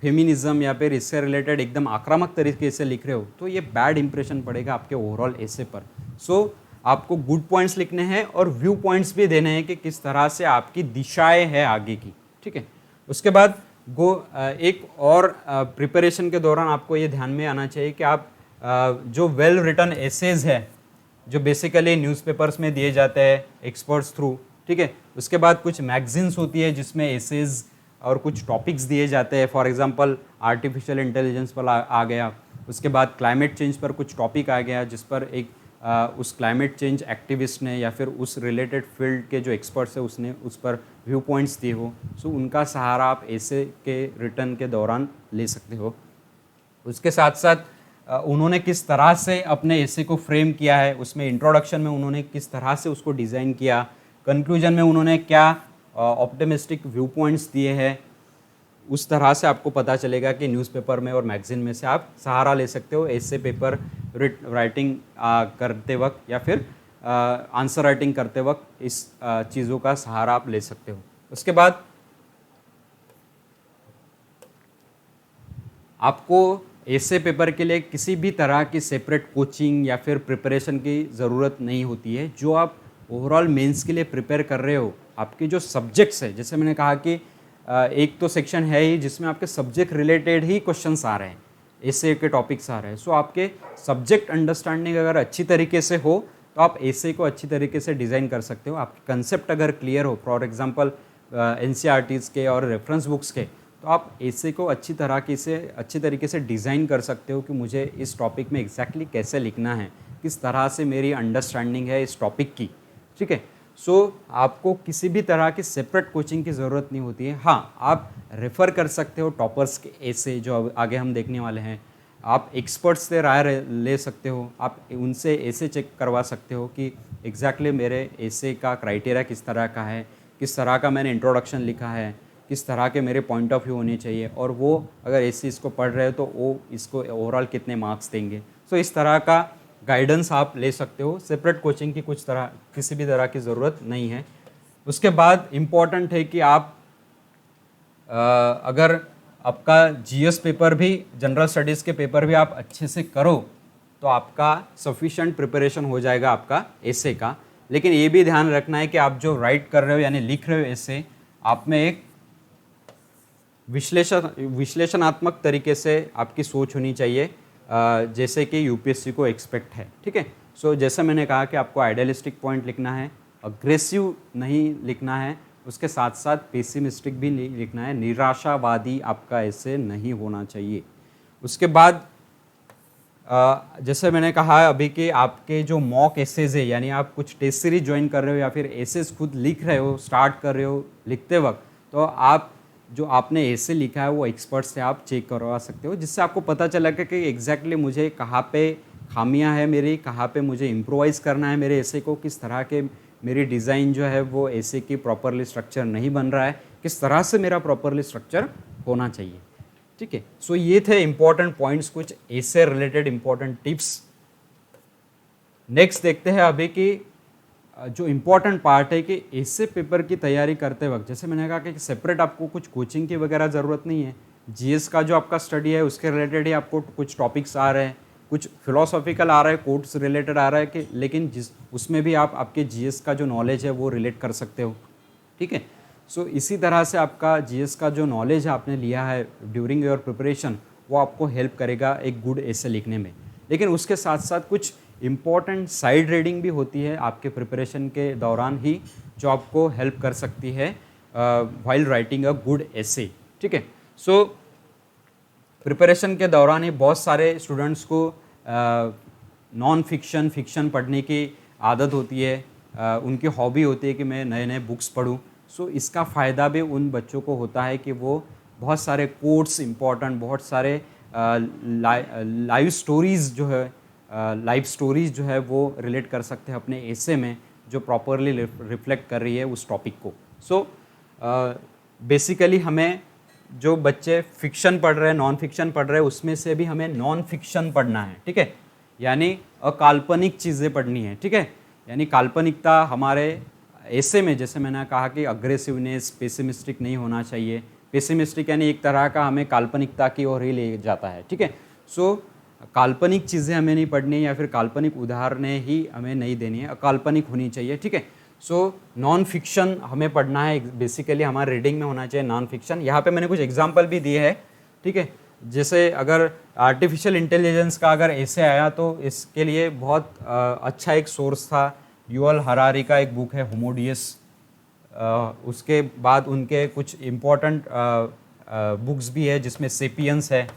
फेमिनिज्म या फिर इससे रिलेटेड एकदम आक्रामक तरीके से लिख रहे हो, तो ये बैड इंप्रेशन पड़ेगा आपके ओवरऑल ऐसे पर। सो आपको गुड पॉइंट्स लिखने हैं और व्यू पॉइंट्स भी देने हैं कि किस तरह से आपकी दिशाएं है आगे की। ठीक है, उसके बाद एक और प्रिपरेशन के दौरान आपको ये ध्यान में आना चाहिए कि आप जो वेल रिटन एसेज है जो बेसिकली न्यूज़पेपर्स में दिए जाते हैं एक्सपर्ट्स थ्रू। ठीक है, उसके बाद कुछ मैगजीन्स होती है जिसमें एसेज और कुछ टॉपिक्स दिए जाते हैं। फॉर एग्जांपल आर्टिफिशियल इंटेलिजेंस पर आ गया, उसके बाद क्लाइमेट चेंज पर कुछ टॉपिक आ गया जिस पर एक उस क्लाइमेट चेंज एक्टिविस्ट ने या फिर उस रिलेटेड फील्ड के जो एक्सपर्ट्स है उसने उस पर व्यू पॉइंट्स दिए हो। सो उनका सहारा आप ऐसे के रिटर्न के दौरान ले सकते हो। उसके साथ साथ उन्होंने किस तरह से अपने ऐसे को फ्रेम किया है, उसमें इंट्रोडक्शन में उन्होंने किस तरह से उसको डिज़ाइन किया, कंक्लूजन में उन्होंने क्या ऑप्टिमिस्टिक व्यू पॉइंट्स दिए हैं, उस तरह से आपको पता चलेगा कि न्यूज़पेपर में और मैगजीन में से आप सहारा ले सकते हो ऐसे पेपर राइटिंग करते वक्त, या फिर आंसर राइटिंग करते वक्त इस चीज़ों का सहारा आप ले सकते हो। उसके बाद आपको ऐसे पेपर के लिए किसी भी तरह की सेपरेट कोचिंग या फिर प्रिपरेशन की ज़रूरत नहीं होती है। जो आप ओवरऑल मेंस के लिए प्रिपेयर कर रहे हो, आपके जो सब्जेक्ट्स है, जैसे मैंने कहा कि एक तो सेक्शन है ही जिसमें आपके सब्जेक्ट रिलेटेड ही क्वेश्चंस आ रहे हैं, ऐसे के टॉपिक्स आ रहे हैं। सो आपके सब्जेक्ट अंडरस्टैंडिंग अगर अच्छी तरीके से हो तो आप ऐसे को अच्छी तरीके से डिज़ाइन कर सकते हो। आपके कंसेप्ट अगर क्लियर हो, फॉर एग्जांपल एनसीईआरटीज़ के और रेफरेंस बुक्स के, तो आप ऐसे को अच्छी तरीके से डिज़ाइन कर सकते हो कि मुझे इस टॉपिक में एग्जैक्टली कैसे लिखना है, किस तरह से मेरी अंडरस्टैंडिंग है इस टॉपिक की। ठीक है, सो आपको किसी भी तरह की सेपरेट कोचिंग की ज़रूरत नहीं होती है। हाँ, आप रेफ़र कर सकते हो टॉपर्स के ऐसे जो अब आगे हम देखने वाले हैं। आप एक्सपर्ट्स से राय ले सकते हो, आप उनसे ऐसे चेक करवा सकते हो कि एग्जैक्टली मेरे ऐसे का क्राइटेरिया किस तरह का है, किस तरह का मैंने इंट्रोडक्शन लिखा है, किस तरह के मेरे पॉइंट ऑफ व्यू होने चाहिए, और वो अगर ऐसे इसको पढ़ रहे हो तो वो इसको ओवरऑल कितने मार्क्स देंगे। सो इस तरह का गाइडेंस आप ले सकते हो। सेपरेट कोचिंग की किसी भी तरह की ज़रूरत नहीं है। उसके बाद इम्पॉर्टेंट है कि आप अगर आपका जीएस पेपर भी, जनरल स्टडीज़ के पेपर भी आप अच्छे से करो तो आपका सफिशेंट प्रिपरेशन हो जाएगा आपका एसे का। लेकिन ये भी ध्यान रखना है कि आप जो राइट कर रहे हो यानी लिख रहे हो एसे, आप में एक विश्लेषणात्मक तरीके से आपकी सोच होनी चाहिए, जैसे कि यूपीएससी को एक्सपेक्ट है। ठीक है। सो जैसे मैंने कहा कि आपको आइडियलिस्टिक पॉइंट लिखना है, अग्रेसिव नहीं लिखना है, उसके साथ साथ पेसिमिस्टिक भी नहीं लिखना है, निराशावादी आपका ऐसे नहीं होना चाहिए। उसके बाद जैसे मैंने कहा अभी कि आपके जो मॉक एसेज है, यानी आप कुछ टेस्ट सीरीज ज्वाइन कर रहे हो या फिर एसेज खुद लिख रहे हो, स्टार्ट कर रहे हो लिखते वक्त, तो आप जो आपने ऐसे लिखा है वो एक्सपर्ट से आप चेक करवा सकते हो, जिससे आपको पता चलेगा कि एग्जैक्टली मुझे कहाँ पे खामियां है मेरी, कहाँ पे मुझे इम्प्रोवाइज़ करना है मेरे ऐसे को, किस तरह के मेरी डिज़ाइन जो है वो ऐसे की प्रॉपरली स्ट्रक्चर नहीं बन रहा है, किस तरह से मेरा प्रॉपरली स्ट्रक्चर होना चाहिए। ठीक है। सो ये थे इंपॉर्टेंट पॉइंट्स, कुछ ऐसे रिलेटेड इंपॉर्टेंट टिप्स। नेक्स्ट देखते हैं अभी कि जो इम्पोर्टेंट पार्ट है कि ऐसे पेपर की तैयारी करते वक्त, जैसे मैंने कहा कि सेपरेट आपको कुछ कोचिंग की वगैरह ज़रूरत नहीं है। जीएस का जो आपका स्टडी है उसके रिलेटेड ही आपको कुछ टॉपिक्स आ रहे हैं, कुछ फिलोसॉफिकल आ रहा है, कोर्ट्स रिलेटेड आ रहा है कि, लेकिन उसमें भी आप आपके जीएस का जो नॉलेज है वो रिलेट कर सकते हो। ठीक है। सो इसी तरह से आपका जीएस का जो नॉलेज आपने लिया है ड्यूरिंग योर प्रिपरेशन, वो आपको हेल्प करेगा एक गुड एसे लिखने में। लेकिन उसके साथ साथ कुछ इम्पॉर्टेंट साइड रीडिंग भी होती है आपके प्रिपरेशन के दौरान ही, जो आपको हेल्प कर सकती है व्हाइल राइटिंग अ गुड एसे। ठीक है। सो प्रिपरेशन के दौरान ही बहुत सारे स्टूडेंट्स को नॉन फिक्शन, फिक्शन पढ़ने की आदत होती है, उनकी हॉबी होती है कि मैं नए नए बुक्स पढूं। सो इसका फ़ायदा भी उन बच्चों को होता है कि वो बहुत सारे कोट्स इम्पॉर्टेंट, बहुत सारे लाइव स्टोरीज़ जो है वो रिलेट कर सकते हैं अपने एसे में, जो प्रॉपरली रिफ्लेक्ट कर रही है उस टॉपिक को। सो बेसिकली हमें जो बच्चे फिक्शन पढ़ रहे हैं, नॉन फिक्शन पढ़ रहे हैं, उसमें से भी हमें नॉन फिक्शन पढ़ना है। ठीक है। यानी अकाल्पनिक चीज़ें पढ़नी है। ठीक है। यानी काल्पनिकता हमारे ऐसे में, जैसे मैंने कहा कि अग्रेसिवनेस, पेसिमिस्टिक नहीं होना चाहिए। पेसिमिस्टिक यानी एक तरह का हमें काल्पनिकता की ओर ही ले जाता है। ठीक है। सो काल्पनिक चीज़ें हमें नहीं पढ़नी है, या फिर काल्पनिक उदाहरणें ही हमें नहीं देनी है, अकाल्पनिक होनी चाहिए। ठीक है। सो नॉन फिक्शन हमें पढ़ना है, बेसिकली हमारे रीडिंग में होना चाहिए नॉन फिक्शन। यहाँ पे मैंने कुछ एग्जांपल भी दिए हैं। ठीक है। जैसे अगर आर्टिफिशियल इंटेलिजेंस का अगर ऐसे आया तो इसके लिए बहुत अच्छा एक सोर्स था, युवल हरारी का एक बुक है होमोडियस। उसके बाद उनके कुछ इम्पोर्टेंट बुक्स भी है, जिसमें सेपियंस है,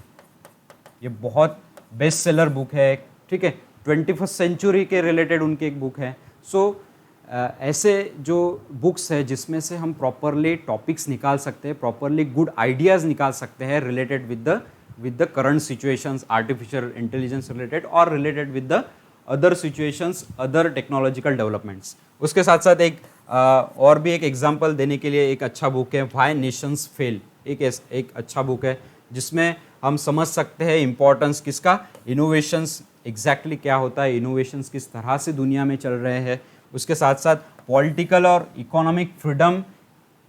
ये बहुत बेस्ट सेलर बुक है। ठीक है। 21वीं सेंचुरी के रिलेटेड उनकी एक बुक है। सो ऐसे जो बुक्स है जिसमें से हम प्रॉपरली टॉपिक्स निकाल सकते हैं, प्रॉपरली गुड आइडियाज़ निकाल सकते हैं related with the current situations, artificial intelligence related, और related with the other situations, other technological developments. उसके साथ साथ एक और भी एक एग्जांपल देने के लिए एक अच्छा बुक है व्हाई नेशंस फेल। एक अच्छा बुक है जिसमें हम समझ सकते हैं इम्पोर्टेंस किसका, इनोवेशंस एग्जैक्टली क्या होता है, इनोवेशंस किस तरह से दुनिया में चल रहे हैं। उसके साथ साथ पॉलिटिकल और इकोनॉमिक फ्रीडम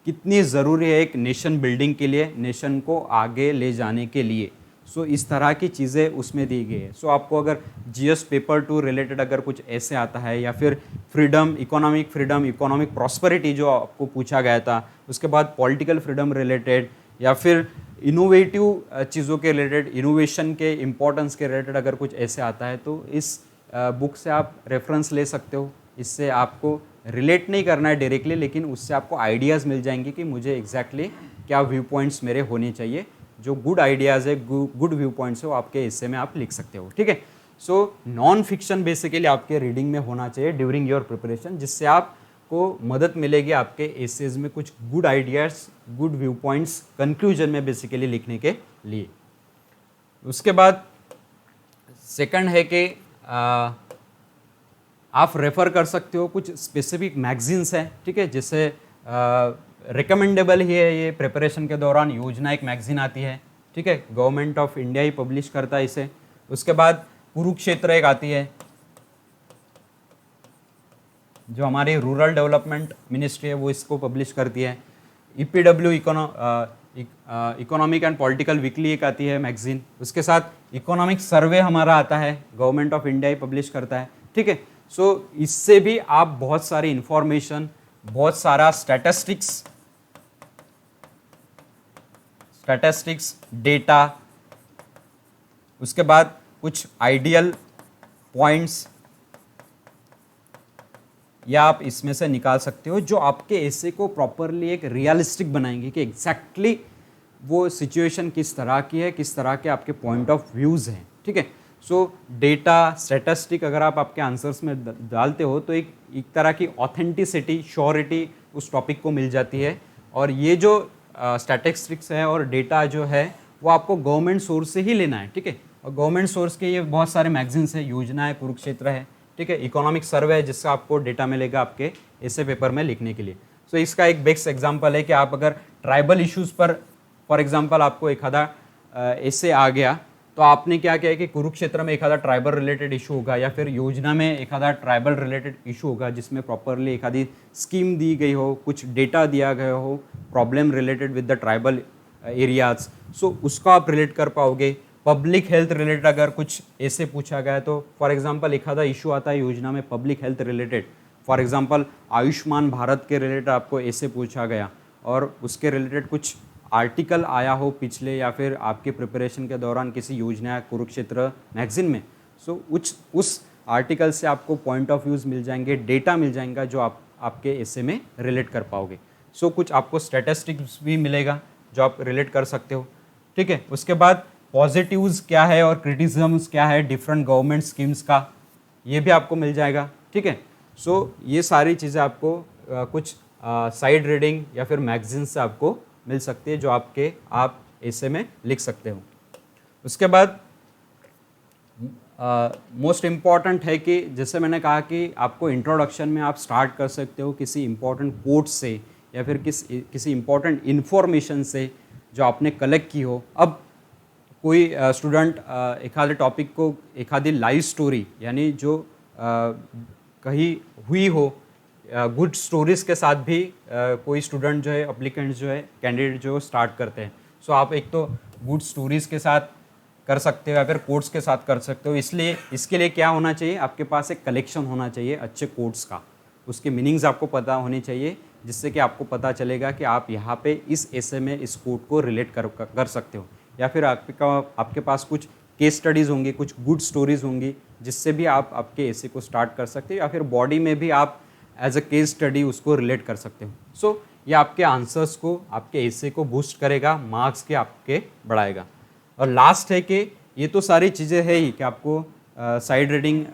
कितनी ज़रूरी है एक नेशन बिल्डिंग के लिए, नेशन को आगे ले जाने के लिए। सो इस तरह की चीज़ें उसमें दी गई है। सो आपको अगर जीएस पेपर 2 रिलेटेड अगर कुछ ऐसे आता है, या फिर फ्रीडम, इकोनॉमिक प्रॉस्पेरिटी जो आपको पूछा गया था, उसके बाद पॉलिटिकल फ्रीडम रिलेटेड, या फिर इनोवेटिव चीज़ों के रिलेटेड, इनोवेशन के इम्पोर्टेंस के रिलेटेड अगर कुछ ऐसे आता है, तो इस बुक से आप रेफरेंस ले सकते हो। इससे आपको रिलेट नहीं करना है डायरेक्टली, लेकिन उससे आपको आइडियाज़ मिल जाएंगे कि मुझे एग्जैक्टली क्या व्यू पॉइंट्स मेरे होने चाहिए। जो गुड आइडियाज़ है, गुड व्यू पॉइंट्स है, वो आपके हिस्से में आप लिख सकते हो। ठीक है। सो नॉन फिक्शन बेसिकली आपके रीडिंग में होना चाहिए ड्यूरिंग योर प्रिपरेशन, जिससे आप आपको मदद मिलेगी आपके एसेज में कुछ good ideas, good view points conclusion में बेसिकली लिखने के लिए। उसके बाद सेकंड है कि आप रेफ़र कर सकते हो कुछ स्पेसिफिक मैगजीन्स हैं, ठीक है, जैसे रिकमेंडेबल ही है ये प्रिपरेशन के दौरान। योजना एक मैगजीन आती है, ठीक है, government of India he publish करता है इसे। उसके बाद कुरुक्षेत्र एक आती है जो हमारी रूरल डेवलपमेंट मिनिस्ट्री है, वो इसको पब्लिश करती है। EPW economic and political weekly एक आती है मैगजीन। उसके साथ इकोनॉमिक सर्वे हमारा आता है, government of India he publish करता है, ठीक है। सो इससे भी आप बहुत सारी इंफॉर्मेशन, बहुत सारा स्टैटिस्टिक्स डेटा, उसके बाद कुछ आइडियल पॉइंट्स या आप इसमें से निकाल सकते हो जो आपके एसे को प्रॉपरली एक रियलिस्टिक बनाएंगे कि एग्जैक्टली वो सिचुएशन किस तरह की है, किस तरह के आपके पॉइंट ऑफ व्यूज़ हैं, ठीक है। सो डेटा स्टैटिस्टिक अगर आप आपके आंसर्स में डालते हो तो एक तरह की ऑथेंटिसिटी, श्योरिटी उस टॉपिक को मिल जाती है। और ये जो स्टैटिस्टिक्स है और डेटा जो है वो आपको गवर्नमेंट सोर्स से ही लेना है, ठीक है। और गवर्नमेंट सोर्स के ये बहुत सारे मैगजीन्स है, योजना है, कुरुक्षेत्र है, ठीक है, इकोनॉमिक सर्वे है जिससे आपको डेटा मिलेगा आपके ऐसे पेपर में लिखने के लिए। सो इसका एक बेस्ट एग्जांपल है कि आप अगर ट्राइबल इश्यूज़ पर फॉर एग्जांपल आपको एक आधा ऐसे आ गया तो आपने क्या किया कि कुरुक्षेत्र में एक आधा ट्राइबल रिलेटेड इशू होगा या फिर योजना में एक आधा ट्राइबल रिलेटेड इशू होगा जिसमें प्रॉपरली एक आधी स्कीम दी गई हो, कुछ डेटा दिया गया हो, problem related with the tribal areas, so उसको आप रिलेट कर पाओगे। पब्लिक हेल्थ रिलेटेड अगर कुछ ऐसे पूछा गया है तो फॉर एग्जांपल एक आधा इशू आता है योजना में public health related, for example Ayushman Bharat के रिलेटेड आपको ऐसे पूछा गया और उसके रिलेटेड कुछ आर्टिकल आया हो पिछले या फिर आपके प्रिपरेशन के दौरान किसी योजना कुरुक्षेत्र मैगजीन में, सो उस आर्टिकल से आपको पॉइंट ऑफ व्यूज़ मिल जाएंगे, डेटा मिल जाएगा जो आपके ऐसे में रिलेट कर पाओगे। सो कुछ आपको स्टैटिस्टिक्स भी मिलेगा जो आप रिलेट कर सकते हो, ठीक है। उसके बाद पॉजिटिव्स क्या है और क्रिटिसिज्म्स क्या है डिफरेंट गवर्नमेंट स्कीम्स का, ये भी आपको मिल जाएगा, ठीक है। सो ये सारी चीज़ें आपको कुछ साइड रीडिंग या फिर मैगजीन से आपको मिल सकती है जो आप ऐसे में लिख सकते हो। उसके बाद मोस्ट इम्पॉर्टेंट है कि जैसे मैंने कहा कि आपको इंट्रोडक्शन में आप स्टार्ट कर सकते हो किसी इम्पॉर्टेंट कोट से या फिर किसी इम्पॉर्टेंट इन्फॉर्मेशन से जो आपने कलेक्ट की हो। अब कोई स्टूडेंट एक आधे टॉपिक को एक आधी लाइव स्टोरी यानी जो कहीं हुई हो गुड स्टोरीज़ के साथ भी कोई स्टूडेंट जो है, अप्लीकेंट्स जो है, कैंडिडेट जो स्टार्ट करते हैं। सो आप एक तो गुड स्टोरीज़ के साथ कर सकते हो या फिर कोट्स के साथ कर सकते हो। इसलिए इसके लिए क्या होना चाहिए, आपके पास एक कलेक्शन होना चाहिए अच्छे कोट्स का, उसके मीनिंग्स आपको पता होनी चाहिए जिससे कि आपको पता चलेगा कि आप यहाँ पे इस ऐसे में इस कोट को रिलेट कर सकते हो। या फिर आपके पास कुछ केस स्टडीज़ होंगी, कुछ गुड स्टोरीज़ होंगी जिससे भी आप आपके ऐसे को स्टार्ट कर सकते हो या फिर बॉडी में भी आप एज अ केस स्टडी उसको रिलेट कर सकते हो। सो ये आपके आंसर्स को, आपके ऐसे को बूस्ट करेगा, मार्क्स के आपके बढ़ाएगा। और लास्ट है कि ये तो सारी चीज़ें है ही कि आपको साइड रीडिंग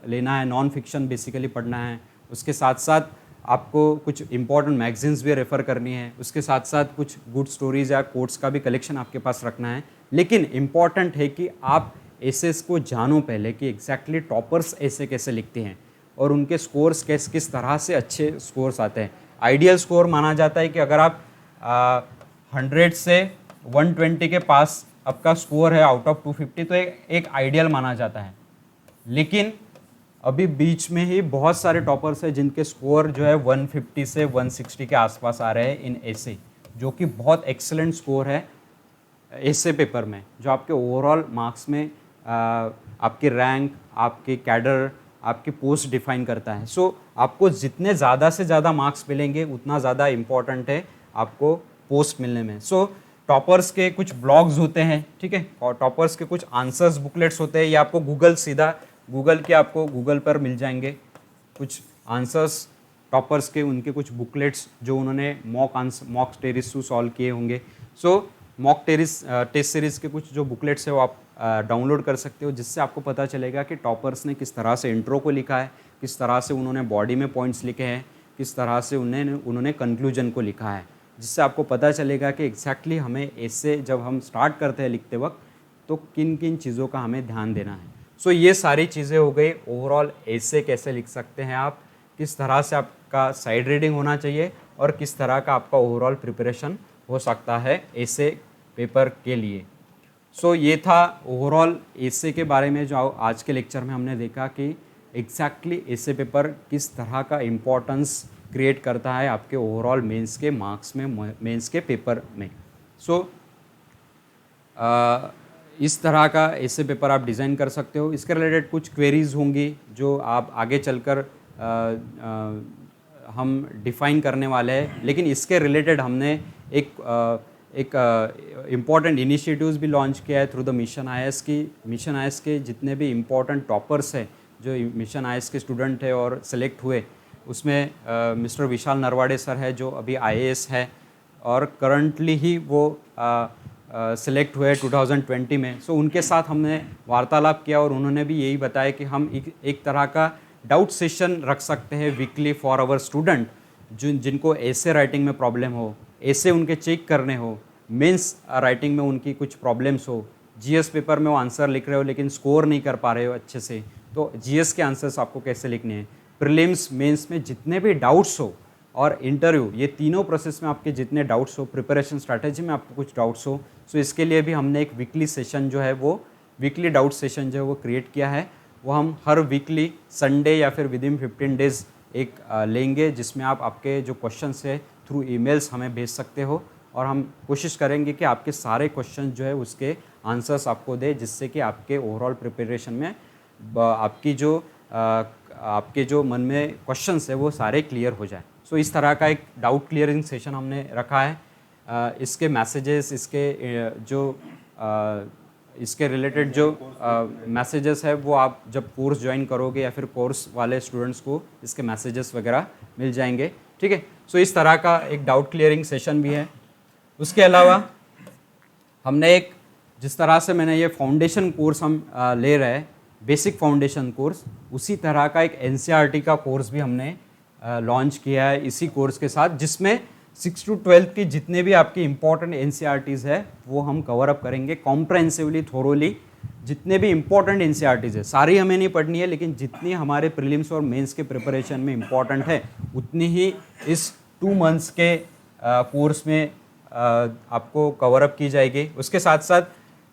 लेना है, नॉन फिक्शन बेसिकली पढ़ना है, उसके साथ साथ आपको कुछ इंपॉर्टेंट मैगजीन्स भी रेफ़र करनी है, उसके साथ साथ कुछ गुड स्टोरीज़ या कोट्स का भी कलेक्शन आपके पास रखना है। लेकिन इम्पॉर्टेंट है कि आप एसेस को जानो पहले कि एग्जैक्टली टॉपर्स ऐसे कैसे लिखते हैं और उनके स्कोर्स किस तरह से अच्छे स्कोर्स आते हैं। आइडियल स्कोर माना जाता है कि अगर आप 100 से 120 के पास आपका स्कोर है आउट ऑफ 250 तो एक आइडियल माना जाता है। लेकिन अभी बीच में ही बहुत सारे टॉपर्स हैं जिनके स्कोर जो है 150 से 160 के आसपास आ रहे हैं इन ऐसे, जो कि बहुत एक्सेलेंट स्कोर है ऐसे पेपर में, जो आपके ओवरऑल मार्क्स में आपके रैंक, आपके कैडर, आपकी पोस्ट डिफाइन करता है। सो आपको जितने ज़्यादा से ज़्यादा मार्क्स मिलेंगे उतना ज़्यादा इम्पॉर्टेंट है आपको पोस्ट मिलने में। सो टॉपर्स के कुछ ब्लॉग्स होते हैं, ठीक है, और टॉपर्स के कुछ आंसर्स बुकलेट्स होते हैं, या आपको गूगल पर मिल जाएंगे कुछ आंसर्स टॉपर्स के, उनके कुछ बुकलेट्स जो उन्होंने मॉक टेस्ट सॉल्व किए होंगे। सो मॉक टेस्ट सीरीज़ के कुछ जो बुकलेट्स है वो आप डाउनलोड कर सकते हो, जिससे आपको पता चलेगा कि टॉपर्स ने किस तरह से इंट्रो को लिखा है, किस तरह से उन्होंने बॉडी में पॉइंट्स लिखे हैं, किस तरह से उन्होंने कंक्लूजन को लिखा है, जिससे आपको पता चलेगा कि एग्जैक्टली हमें ऐसे जब हम स्टार्ट करते हैं लिखते वक्त तो किन किन चीज़ों का हमें ध्यान देना है। सो ये सारी चीज़ें हो गई। ओवरऑल ऐसे कैसे लिख सकते हैं आप, किस तरह से आपका साइड रीडिंग होना चाहिए और किस तरह का आपका ओवरऑल प्रिपरेशन हो सकता है ऐसे पेपर के लिए। सो ये था ओवरऑल ऐसे के बारे में जो आज के लेक्चर में हमने देखा कि एग्जैक्टली ऐसे पेपर किस तरह का इम्पोर्टेंस क्रिएट करता है आपके ओवरऑल मेंस के मार्क्स में, मेंस के पेपर में। सो इस तरह का ऐसे पेपर आप डिज़ाइन कर सकते हो। इसके रिलेटेड कुछ क्वेरीज होंगी जो आप आगे चलकर हम डिफ़ाइन करने वाले हैं, लेकिन इसके रिलेटेड हमने एक इम्पॉर्टेंट इनिशिएटिव्स भी लॉन्च किया है थ्रू द मिशन आईएएस की। मिशन आईएएस के जितने भी इम्पॉर्टेंट टॉपर्स हैं जो मिशन आईएएस के स्टूडेंट है और सेलेक्ट हुए, उसमें मिस्टर विशाल नरवाड़े सर है जो अभी आईएएस है और करंटली ही वो सेलेक्ट हुए 2020 में। सो उनके साथ हमने वार्तालाप किया और उन्होंने भी यही बताया कि हम एक तरह का डाउट सेशन रख सकते हैं वीकली फॉर आवर स्टूडेंट जिनको ऐसे राइटिंग में प्रॉब्लम हो, ऐसे उनके चेक करने हो, मेंस राइटिंग में उनकी कुछ प्रॉब्लम्स हो, जीएस पेपर में वो आंसर लिख रहे हो लेकिन स्कोर नहीं कर पा रहे हो अच्छे से, तो जीएस के आंसर्स आपको कैसे लिखने हैं, प्रीलिम्स मेंस में जितने भी डाउट्स हो और इंटरव्यू, ये तीनों प्रोसेस में आपके जितने डाउट्स हो, प्रिपरेशन स्ट्रैटेजी में आपको कुछ डाउट्स हो, सो इसके लिए भी हमने एक वीकली सेशन जो है वो वीकली डाउट सेशन जो है वो क्रिएट किया है। वो हम हर वीकली संडे या फिर विद इन 15 डेज़ एक लेंगे जिसमें आप आपके जो क्वेश्चंस है थ्रू ईमेल्स हमें भेज सकते हो और हम कोशिश करेंगे कि आपके सारे क्वेश्चन जो है उसके आंसर्स आपको दे, जिससे कि आपके ओवरऑल प्रिपरेशन में आपके जो मन में क्वेश्चंस है वो सारे क्लियर हो जाए। सो इस तरह का एक डाउट क्लियरिंग सेशन हमने रखा है। इसके मैसेजेस, इसके रिलेटेड जो मैसेजेस है वो आप जब कोर्स ज्वाइन करोगे या फिर कोर्स वाले स्टूडेंट्स को इसके मैसेजेस वगैरह मिल जाएंगे, ठीक है। सो इस तरह का एक डाउट क्लियरिंग सेशन भी है। उसके अलावा हमने एक, जिस तरह से मैंने ये फाउंडेशन कोर्स हम ले रहे हैं, बेसिक फाउंडेशन कोर्स, उसी तरह का एक एनसीईआरटी का कोर्स भी हमने लॉन्च किया है इसी कोर्स के साथ, जिसमें 6 to 12 की जितने भी आपकी इंपॉर्टेंट एनसीईआरटीज़ है वो हम कवर अप करेंगे कॉम्प्रहेंसिवली, थोरोली। जितने भी इंपॉर्टेंट एनसीईआरटीज़ है सारी हमें नहीं पढ़नी है, लेकिन जितनी हमारे प्रीलिम्स और मेंस के प्रिपरेशन में इंपॉर्टेंट है उतनी ही इस 2 मंथ्स के कोर्स में आपको कवर अप की जाएगी। उसके साथ साथ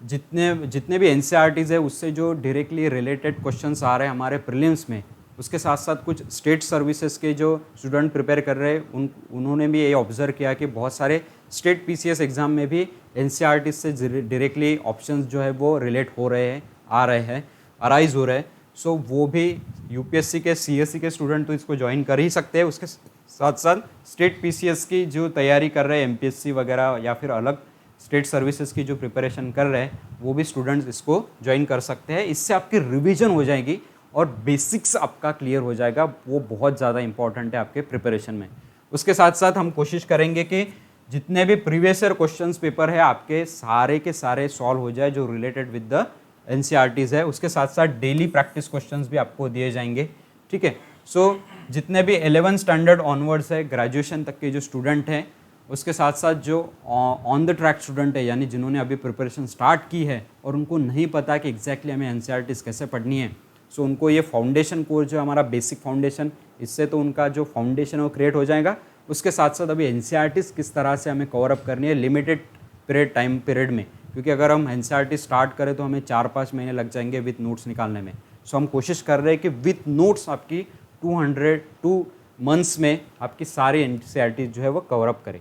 जितने भी एनसीईआरटीज़ है उससे जो डायरेक्टली रिलेटेड क्वेश्चंस आ रहे हैं हमारे प्रीलिम्स में, उसके साथ साथ कुछ स्टेट सर्विसेज के जो स्टूडेंट प्रिपेयर कर रहे हैं उन्होंने भी ये ऑब्जर्व किया कि बहुत सारे स्टेट पीसीएस एग्ज़ाम में भी एनसीईआरटी से डायरेक्टली ऑप्शंस जो है वो रिलेट हो रहे हैं, अराइज हो रहे हैं। सो वो भी यूपीएससी के सीएससी के स्टूडेंट तो इसको ज्वाइन कर ही सकते हैं। उसके साथ साथ स्टेट पीसीएस की जो तैयारी कर रहे हैं, एमपीएससी वगैरह या फिर अलग स्टेट सर्विसेज की जो प्रिपरेशन कर रहे हैं, वो भी स्टूडेंट्स इसको ज्वाइन कर सकते हैं। इससे आपकी रिविजन हो जाएगी और बेसिक्स आपका क्लियर हो जाएगा, वो बहुत ज़्यादा इंपॉर्टेंट है आपके प्रिपरेशन में। उसके साथ साथ हम कोशिश करेंगे कि जितने भी प्रीवियस ईयर क्वेश्चंस पेपर है आपके सारे के सारे सॉल्व हो जाए जो रिलेटेड विद द एनसीईआरटीज़ है। उसके साथ साथ डेली प्रैक्टिस क्वेश्चंस भी आपको दिए जाएंगे, ठीक है। सो जितने भी 11 स्टैंडर्ड ऑनवर्ड्स है, ग्रेजुएशन तक के जो स्टूडेंट हैं, उसके साथ साथ जो ऑन द ट्रैक स्टूडेंट है, यानी जिन्होंने अभी प्रिपरेशन स्टार्ट की है और उनको नहीं पता कि एग्जैक्टली हमें एनसीईआरटीज़ कैसे पढ़नी है, सो उनको ये फाउंडेशन कोर्स जो हमारा बेसिक फाउंडेशन, इससे तो उनका जो फाउंडेशन है वो क्रिएट हो जाएगा। उसके साथ साथ अभी एनसीईआरटीज़ किस तरह से हमें कवर अप करनी है लिमिटेड टाइम पीरियड में, क्योंकि अगर हम एनसीईआरटी स्टार्ट करें तो हमें 4-5 महीने लग जाएंगे विथ नोट्स निकालने में। सो हम कोशिश कर रहे हैं कि विथ नोट्स आपकी 2 मंथ्स में आपकी सारी एनसीईआरटी जो है वो कवर अप करें।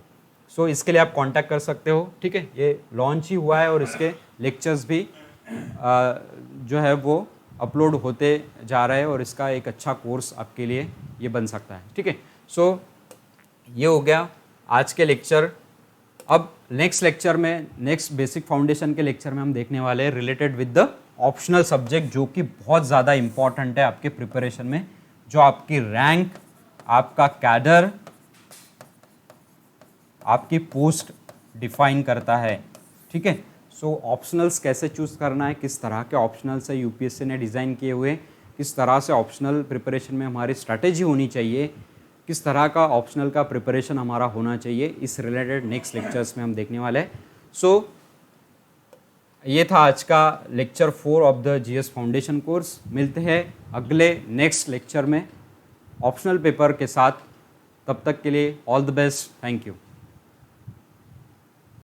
सो इसके लिए आप कांटेक्ट कर सकते हो, ठीक है। ये लॉन्च ही हुआ है और इसके लेक्चर्स भी जो है वो अपलोड होते जा रहे हैं और इसका एक अच्छा कोर्स आपके लिए ये बन सकता है, ठीक है। सो ये हो गया आज के लेक्चर। अब नेक्स्ट लेक्चर में, नेक्स्ट बेसिक फाउंडेशन के लेक्चर में हम देखने वाले हैं related with the optional subject, जो कि बहुत ज़्यादा इंपॉर्टेंट है आपके प्रिपरेशन में, जो आपकी रैंक, आपका कैडर, आपकी पोस्ट डिफाइन करता है, ठीक है। सो ऑप्शनल्स कैसे चूज़ करना है, किस तरह के ऑप्शनल्स है यूपीएससी ने डिज़ाइन किए हुए, किस तरह से ऑप्शनल प्रिपरेशन में हमारी स्ट्रैटेजी होनी चाहिए, किस तरह का ऑप्शनल का प्रिपरेशन हमारा होना चाहिए, इस रिलेटेड नेक्स्ट लेक्चर्स में हम देखने वाले हैं। सो ये था आज का lecture 4 of the GS foundation course. मिलते हैं अगले नेक्स्ट लेक्चर में ऑप्शनल पेपर के साथ। तब तक के लिए all the best, thank you.